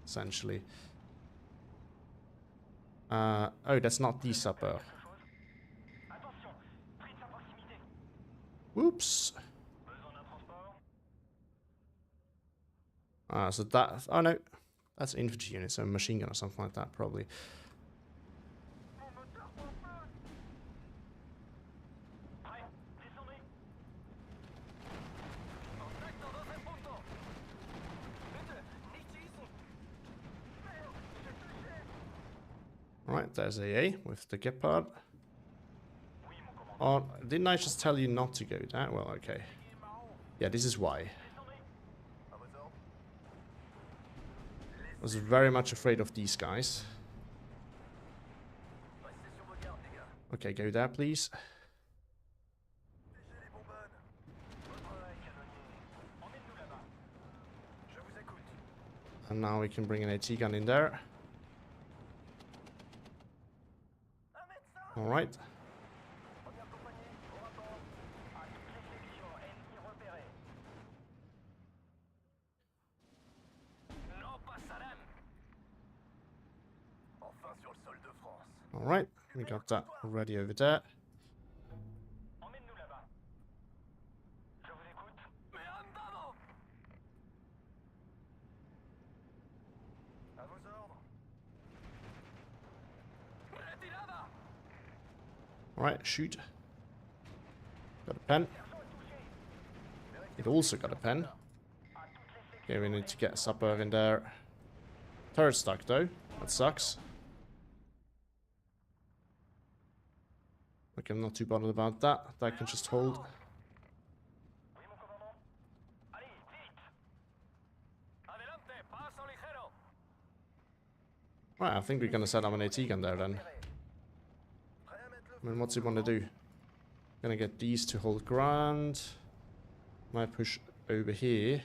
essentially. Oh, that's not the supper. Whoops. So that... Oh, no. That's infantry unit, so a machine gun or something like that, probably. Right, there's AA with the Gepard. Oh, didn't I just tell you not to go there? Well, okay. Yeah, this is why. I was very much afraid of these guys. Okay, go there, please. And now we can bring an AT gun in there. Alright. Alright, we got that already over there. Alright, shoot. Got a pen. It also got a pen. Okay, we need to get a supper in there. Turret stuck though. That sucks. Okay, I'm not too bothered about that. That can just hold. Right, I think we're gonna set up an AT gun there then. I mean, what's he want to do? Gonna get these to hold ground. Might push over here.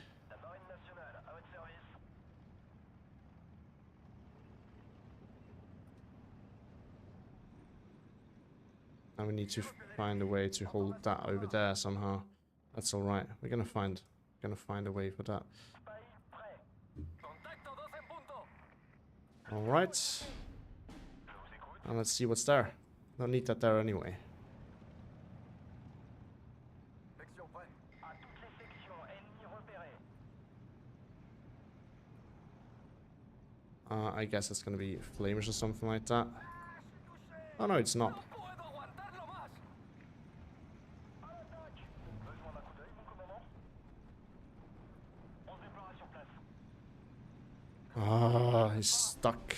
And we need to find a way to hold that over there somehow. That's all right. We're gonna find a way for that. All right. And let's see what's there. Don't need that there anyway. I guess it's gonna be flamers or something like that. Oh no, it's not. Ah, he's stuck.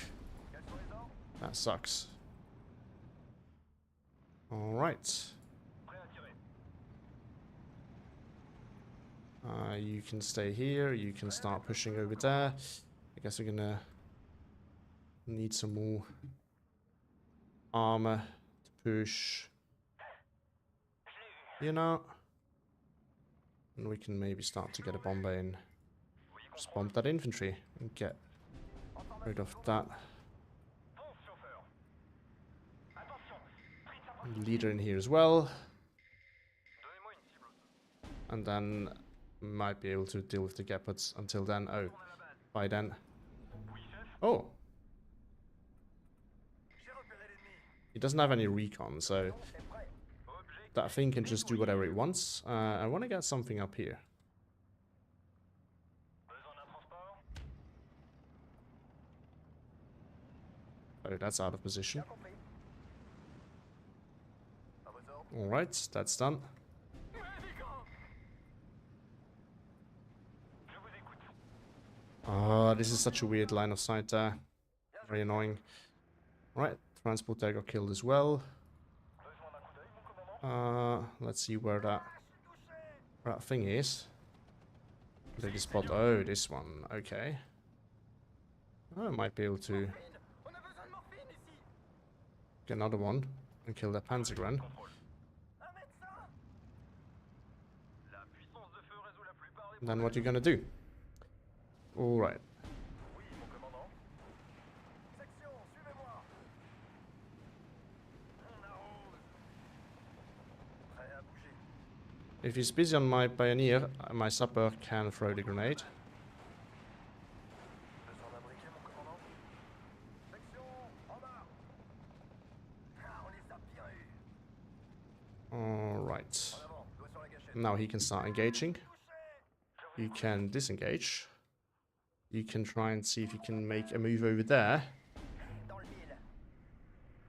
That sucks. Alright. You can stay here. You can start pushing over there. I guess we're gonna need some more armor to push. You know. And we can maybe start to get a bomber in. Just bomb that infantry and get rid of that. Leader in here as well. And then might be able to deal with the Gepards until then. Oh, by then. Oh. He doesn't have any recon, so that thing can just do whatever it wants. I want to get something up here. Oh, that's out of position. Alright, that's done. Oh, this is such a weird line of sight there. Very annoying. Right, transport there got killed as well. Let's see where that thing is. Did you spot? Oh, this one. Okay. I might be able to get another one and kill that Panzergren. And then what you gonna do? Alright. If he's busy on my pioneer, my sapper can throw the grenade. Alright. Now he can start engaging. You can disengage. You can try and see if you can make a move over there.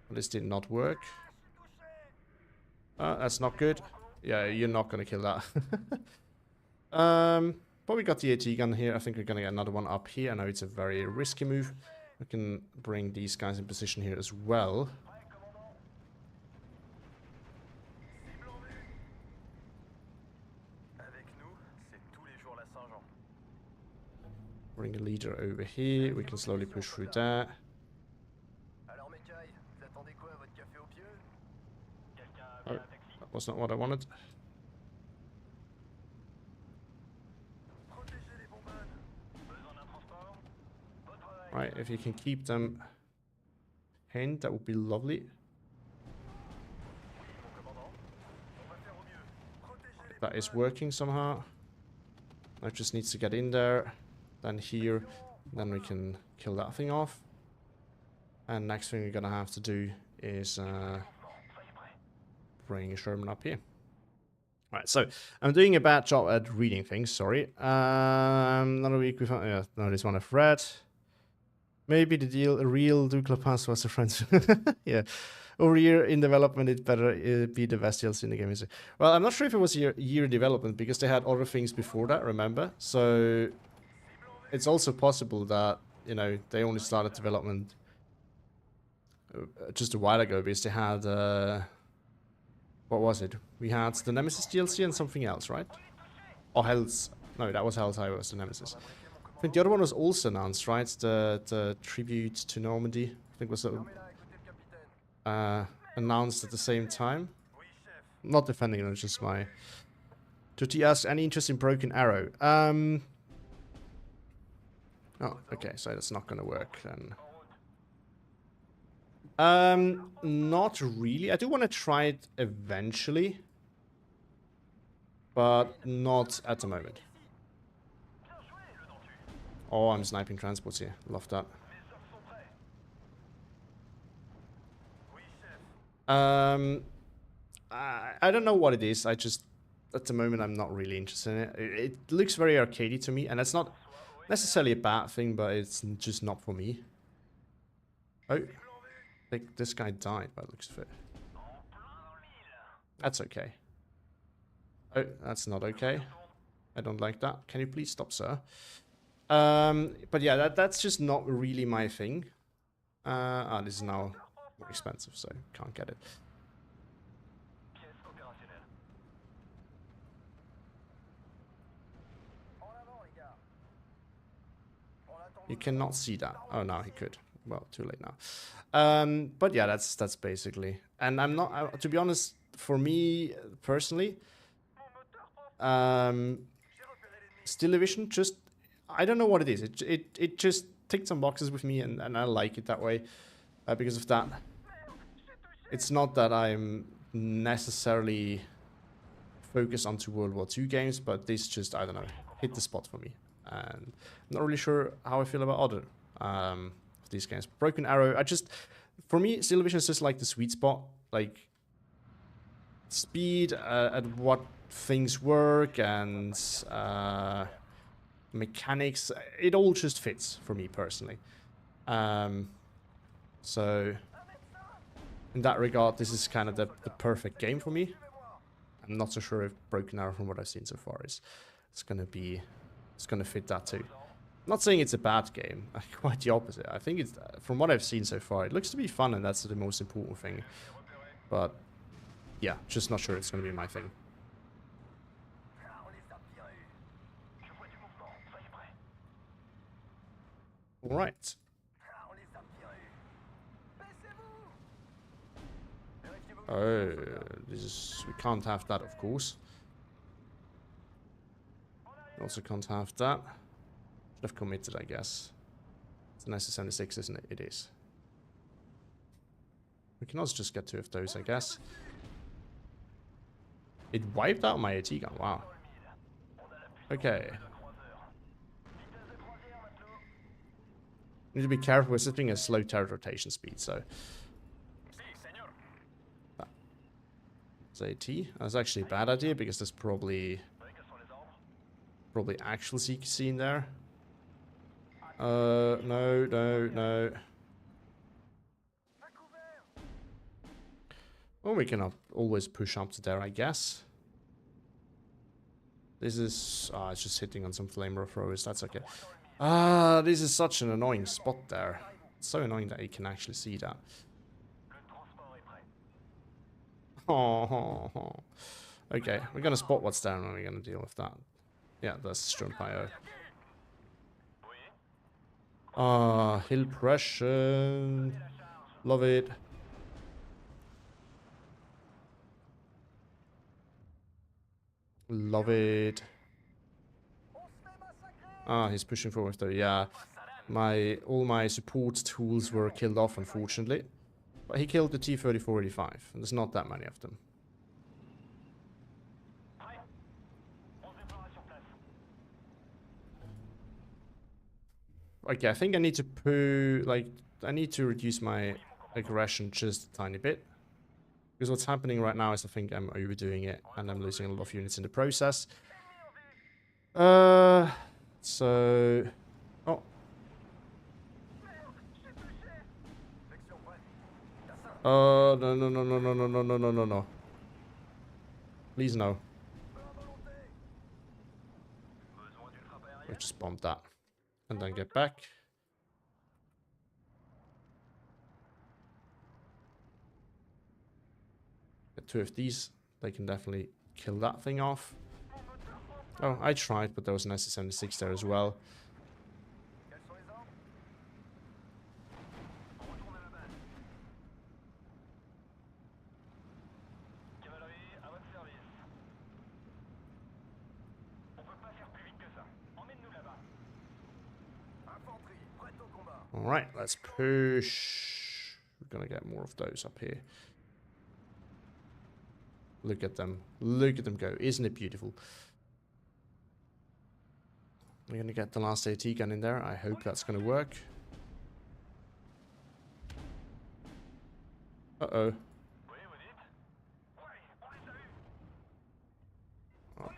This did not work. That's not good. Yeah, you're not gonna kill that. But we got the AT gun here. I think we're gonna get another one up here. I know it's a very risky move. We can bring these guys in position here as well. Bring a leader over here. We can slowly push through that. Oh, that was not what I wanted. Right, if you can keep them pinned, that would be lovely. That is working somehow. I just needs to get in there. Then here, then we can kill that thing off. And next thing we're gonna have to do is bring a Sherman up here. Right, so I'm doing a bad job at reading things, sorry. Another week we found, yeah, no, this one I've read. Maybe the real Dukla Pass was a friend. Yeah. Over a year in development, it better be the best DLC in the game. Well, I'm not sure if it was a year in development because they had other things before that, remember? So it's also possible that, you know, they only started development just a while ago because they had, what was it? We had the Nemesis DLC and something else, right? Or Hell's, no, that was Hell's Highway was the Nemesis. I think the other one was also announced, right? The tribute to Normandy, I think was announced at the same time. I'm not defending it, it's just my... Tutti asks, any interest in Broken Arrow? Oh, okay, so that's not gonna work then. Not really. I do want to try it eventually. But not at the moment. Oh, I'm sniping transports here. Love that. I don't know what it is. I just, at the moment, I'm not really interested in it. It looks very arcadey to me, and that's not necessarily a bad thing, but it's just not for me. Oh, like this guy died by the looks of it. That's okay. Oh, that's not okay. I don't like that. Can you please stop, sir? But yeah, that's just not really my thing. This is now more expensive, so can't get it. You cannot see that. Oh, now he could. Well, too late now. But yeah, that's basically. And I'm not, to be honest, for me personally, Steel Division just, I don't know what it is. It just ticked some boxes with me, and I like it that way because of that. It's not that I'm necessarily focused onto World War II games, but this just, I don't know, hit the spot for me. And I'm not really sure how I feel about other of these games. Broken Arrow, for me, Steel Division is just like the sweet spot. Like, speed, at what things work, and mechanics, it all just fits for me personally. So in that regard, this is kind of the perfect game for me. I'm not so sure if Broken Arrow, from what I've seen so far, it's gonna fit that too. I'm not saying it's a bad game, quite the opposite. I think it's, from what I've seen so far, it looks to be fun, and that's the most important thing. But yeah, just not sure it's gonna be my thing. All right. Oh, we can't have that, of course. We also can't have that. Should have committed, I guess. It's an SS-76, isn't it? It is. We can also just get two of those, I guess. It wiped out my AT gun. Wow. Okay. Need to be careful. We're sitting at slow turret rotation speed, so. That's AT. That's actually a bad idea because there's probably actual CQC in there. No. Well, we can always push up to there, I guess. This is... it's just hitting on some flamer throwers. That's okay. This is such an annoying spot there. It's so annoying that you can actually see that. Oh. Okay, we're gonna spot what's down and we're gonna deal with that. Yeah, that's Strumpio. Hill pressure. Love it. Love it. He's pushing forward though, yeah. All my support tools were killed off, unfortunately. But he killed the T-3485, and there's not that many of them. Okay, I think I need to I need to reduce my aggression just a tiny bit. Because what's happening right now is I think I'm overdoing it, and I'm losing a lot of units in the process. So... Oh. No. Please no. We just bombed that. And then get back. Get 2 of these. They can definitely kill that thing off. Oh, I tried, but there was an SC-76 there as well. Alright, let's push. We're gonna get more of those up here. Look at them. Look at them go. Isn't it beautiful? We're gonna get the last AT gun in there. I hope that's gonna work. Uh-oh. Oh.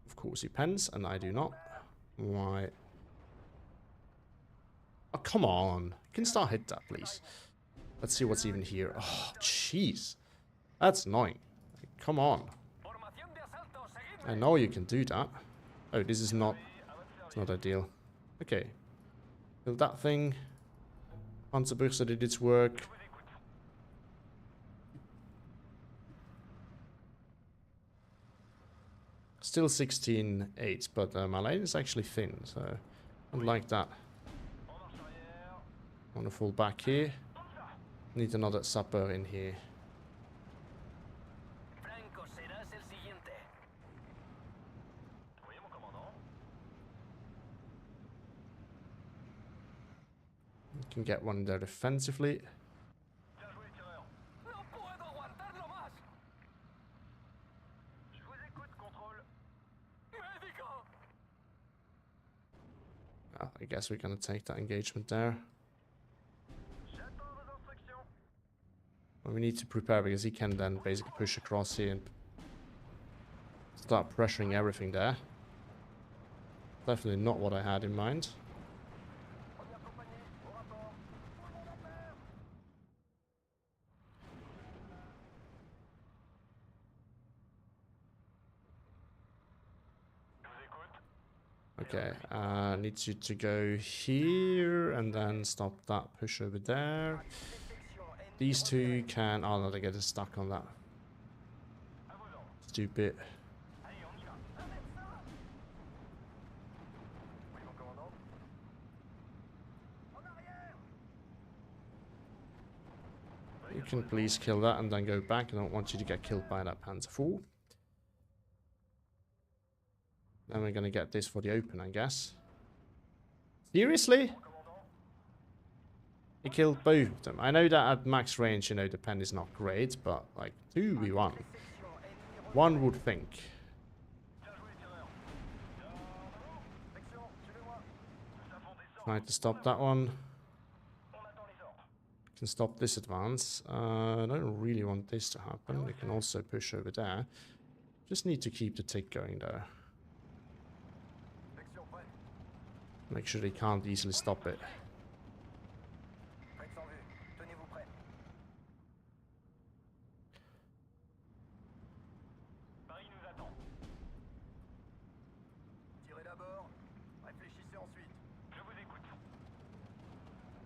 Of course he pens, and I do not. Why? Oh, come on. Can Star hit that, please? Let's see what's even here. Oh, jeez. That's annoying. Come on. I know you can do that. Oh, this is not... It's not ideal. Okay. Build that thing. Panzerbüchse did its work. Still 16-8, but my lane is actually thin, so I don't like that. I want to fall back here. Need another supper in here. Can get one there defensively. I guess we're gonna take that engagement there. Well, we need to prepare because he can then basically push across here and start pressuring everything there. Definitely not what I had in mind. Okay, needs you to go here and then stop that push over there. These two can... Oh no, they get stuck on that. Stupid. You can please kill that and then go back. I don't want you to get killed by that Panzer IV. Then we're gonna get this for the open, I guess. Seriously? He killed both of them. I know that at max range, you know, the pen is not great, but like 2v1. One would think. Try to stop that one. Can stop this advance. I don't really want this to happen. They can also push over there. Just need to keep the tick going there. Make sure they can't easily stop it.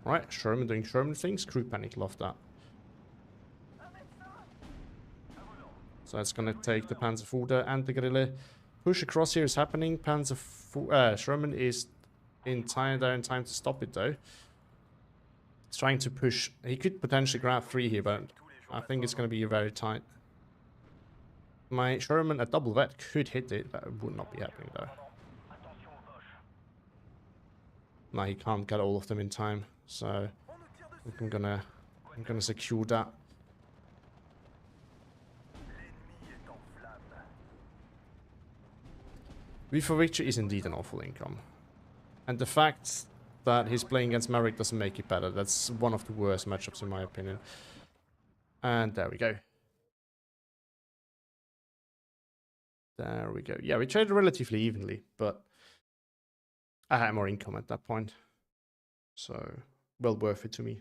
Right, Sherman doing Sherman things. Crew panic, love that. So that's gonna take the Panzerfuder and the Guerrilla. Push across here is happening. Sherman is in time to stop it though. He's trying to push. He could potentially grab 3 here, but I think it's gonna be very tight. My Sherman at double vet could hit it, but it would not be happening though. No, he can't get all of them in time, so I think I'm gonna secure that. V for Victory is indeed an awful income. And the fact that he's playing against Maverick doesn't make it better. That's one of the worst matchups in my opinion. And there we go. There we go. Yeah, we traded relatively evenly, but I had more income at that point. So, well worth it to me.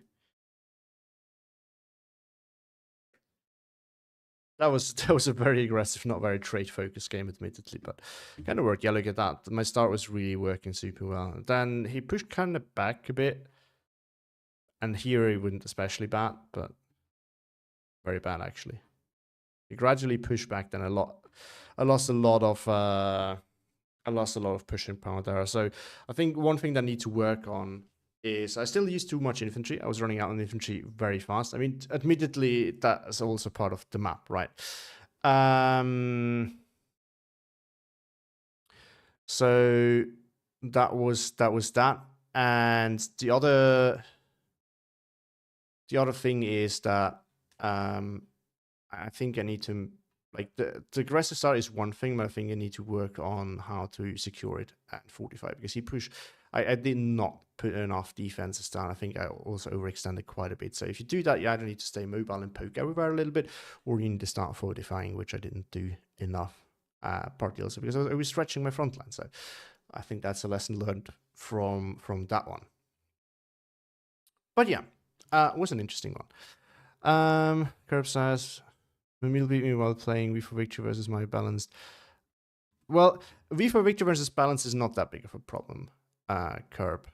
That was a very aggressive, not very trade-focused game, admittedly, but kind of worked. Yeah, look at that. My start was really working super well. Then he pushed kind of back a bit. And here he wouldn't especially bad, but very bad, actually. He gradually pushed back then a lot. I lost a lot of pushing power there. So I think one thing that I need to work on is I still use too much infantry. I was running out on infantry very fast. I mean, admittedly, that's also part of the map, right? So that was that. And the other thing is that I think I need to, like, the aggressive start is one thing, but I think I need to work on how to secure it at 45, because he pushed. I did not put enough defenses down. I think I also overextended quite a bit. So if you do that, you either need to stay mobile and poke everywhere a little bit, or you need to start fortifying, which I didn't do enough, partly also because I was stretching my front line. So I think that's a lesson learned from that one. But yeah, it was an interesting one. Curb says, Mamil beat me while playing V for Victory versus my balanced. Well, V for Victory versus balance is not that big of a problem, Curb.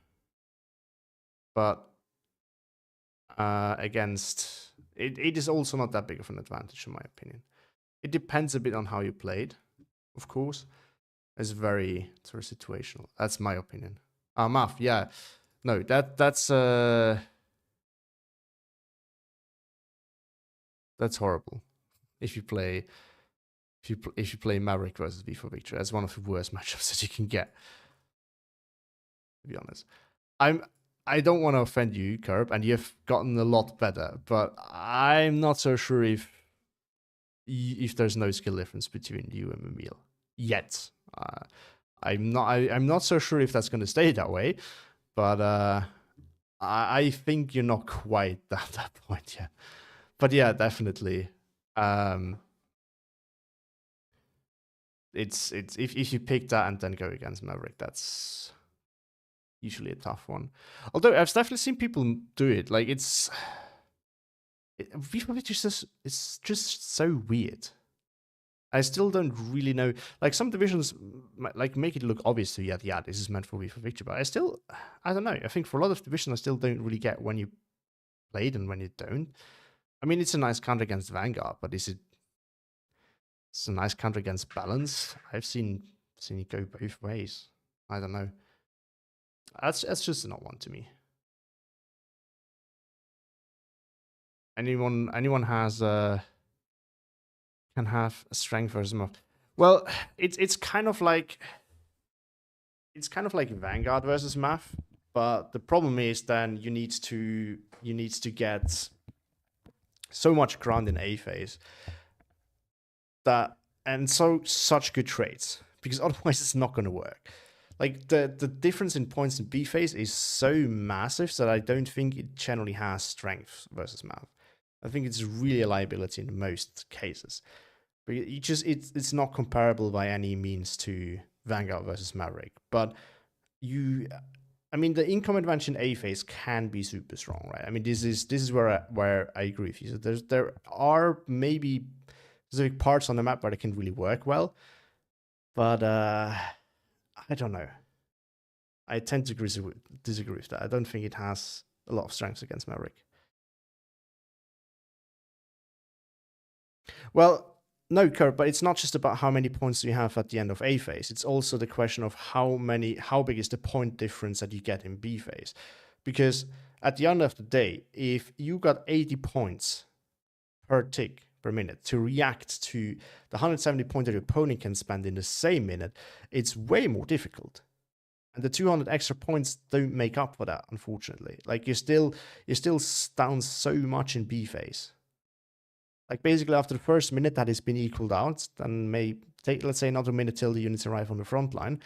But against... It is also not that big of an advantage, in my opinion. It depends a bit on how you played, of course. It's very sort of situational. That's my opinion. Maf, yeah. No, that's horrible. If you play Maverick versus V for Victory, that's one of the worst matchups that you can get. To be honest, I don't want to offend you, Curb, and you've gotten a lot better, but I'm not so sure if there's no skill difference between you and Mamil yet. I'm not so sure if that's going to stay that way, but I think you're not quite at that point yet. But yeah, definitely. It's if you pick that and then go against Maverick, that's usually a tough one. Although I've definitely seen people do it. Like it's just so weird. I still don't really know. Like some divisions, like make it look obvious to you. Yeah, this is meant for V for Victory. But I don't know. I think for a lot of divisions, I still don't really get when you play it and when you don't. I mean, it's a nice counter against Vanguard, but is it? It's a nice counter against balance. I've seen it go both ways. I don't know. That's just not one to me. Anyone has can have a strength versus Muff. Well, it's kind of like Vanguard versus Math, but the problem is then you need to get so much ground in A phase that And so such good trades, because otherwise it's not going to work. Like the difference in points in B phase is so massive that I don't think it generally has strength versus Mav. I think it's really a liability in most cases. But it's not comparable by any means to Vanguard versus Maverick. But I mean, the income advantage in A phase can be super strong, right? I mean, this is where I agree with you. So there are maybe specific parts on the map where it can really work well, but I don't know. I tend to disagree with that. I don't think it has a lot of strengths against Maverick. Well, no, Kurt, but it's not just about how many points you have at the end of A phase. It's also the question of how big is the point difference that you get in B phase. Because at the end of the day, if you got 80 points per tick per minute to react to the 170 points that your opponent can spend in the same minute, it's way more difficult. And the 200 extra points don't make up for that, unfortunately. Like you're still down so much in B phase. Like basically after the first minute that has been equaled out, then may take, let's say, another minute till the units arrive on the front line.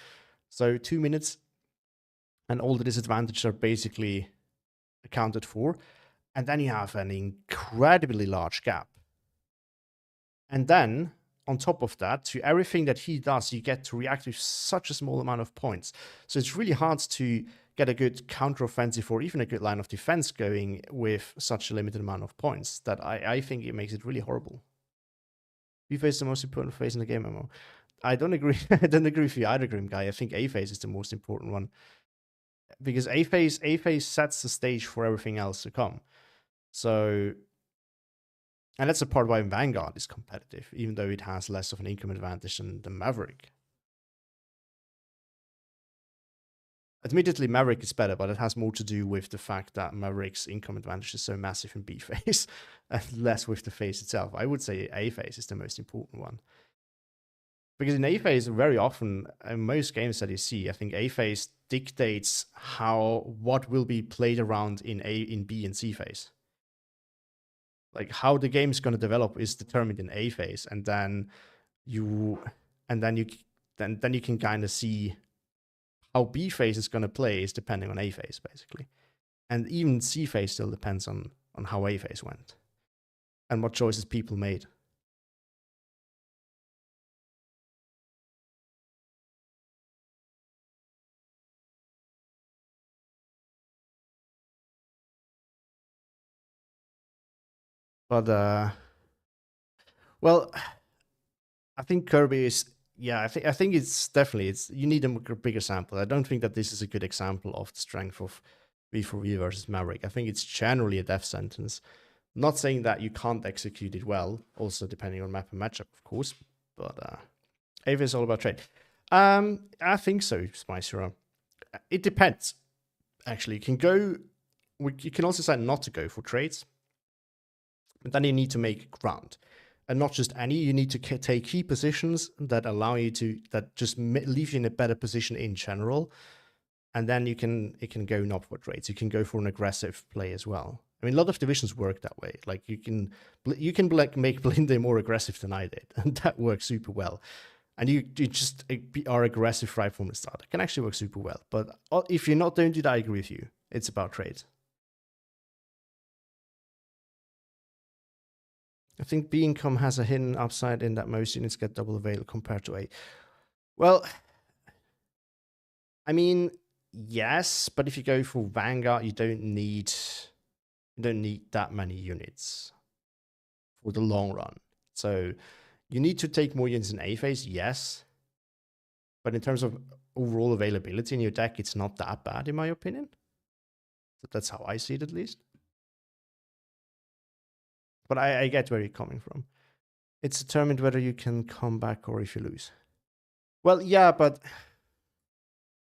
So 2 minutes and all the disadvantages are basically accounted for. And then you have an incredibly large gap. And then on top of that, to everything that he does, you get to react with such a small amount of points. So it's really hard to get a good counteroffensive or even a good line of defense going with such a limited amount of points that I think it makes it really horrible. B phase is the most important phase in the game, MMO. I don't agree. I don't agree with you either, Grim Guy. I think A phase is the most important one. Because A phase sets the stage for everything else to come. So, and that's the part why Vanguard is competitive, even though it has less of an income advantage than the Maverick. Admittedly, Maverick is better, but it has more to do with the fact that Maverick's income advantage is so massive in B phase and less with the phase itself. I would say A phase is the most important one. Because in A phase, very often, in most games that you see, I think A phase dictates what will be played around in B and C phase. Like how the game is going to develop is determined in A phase, and then you can kind of see how B phase is going to play is depending on A phase, basically. And even C phase still depends on how A phase went and what choices people made. But well, I think Kirby is. Yeah, I think it's definitely you need a bigger sample. I don't think that this is a good example of the strength of V4V versus Maverick. I think it's generally a death sentence. Not saying that you can't execute it well, also depending on map and matchup, of course. But AV is all about trade. I think so, Spicer. It depends. Actually, you can also decide not to go for trades, but then you need to make ground. And not just any, you need to take key positions that allow you that just leave you in a better position in general. And then it can go in upward trades. You can go for an aggressive play as well. I mean, a lot of divisions work that way. Like you can make Blinde more aggressive than I did, and that works super well. And you just are aggressive right from the start. It can actually work super well. But if you're not, don't do that, I agree with you. It's about trades. I think B income has a hidden upside in that most units get double avail compared to A. Well, I mean, yes, but if you go for Vanguard, you don't need that many units for the long run. So you need to take more units in A phase, yes. But in terms of overall availability in your deck, it's not that bad, in my opinion. So that's how I see it, at least. But I get where you're coming from. It's determined whether you can come back or if you lose. Well, yeah, but I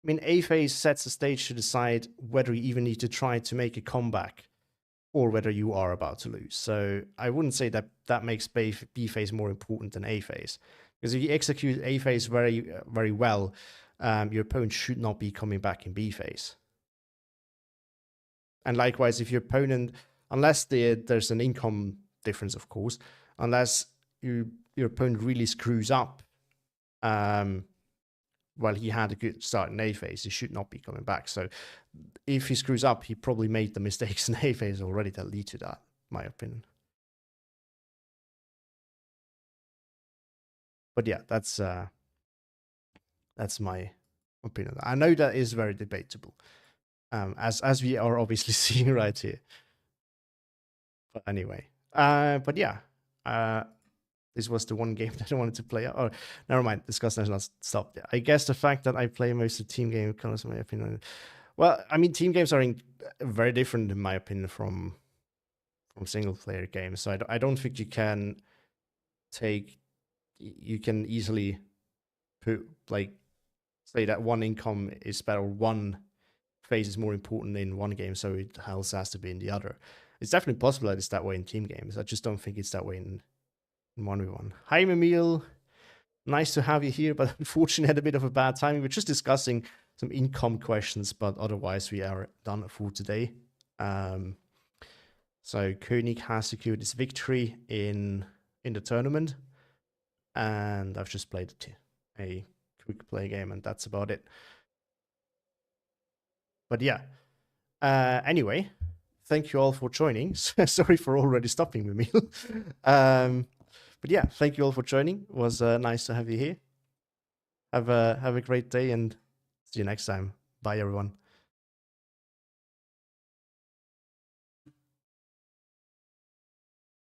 mean, A phase sets the stage to decide whether you even need to try to make a comeback or whether you are about to lose. So I wouldn't say that makes B phase more important than A phase. Because if you execute A phase very, very well, your opponent should not be coming back in B phase. And likewise, if your opponent, unless there's an income difference, of course, unless your opponent really screws up, well, he had a good start in A phase, he should not be coming back. So if he screws up, he probably made the mistakes in A phase already that lead to that, my opinion. But yeah, that's my opinion. I know that is very debatable, as we are obviously seeing right here. But anyway, but yeah, this was the one game that I wanted to play. Oh, never mind. Discussion has not stopped. I guess the fact that I play most of team game colors, in my opinion. Well, I mean, team games are very different, in my opinion, from single player games. So I don't think you can easily put, like, say that one income is better, one phase is more important in one game, so it else has to be in the other. It's definitely possible that it's that way in team games. I just don't think it's that way in 1v1. Hi, Emil. Nice to have you here, but unfortunately had a bit of a bad timing. We're just discussing some income questions, but otherwise we are done for today. So Koenig has secured his victory in the tournament, and I've just played a quick play game, and that's about it. But yeah, anyway, thank you all for joining. Sorry for already stopping me, Emil. But yeah, thank you all for joining. It was nice to have you here. Have a great day and see you next time. Bye, everyone.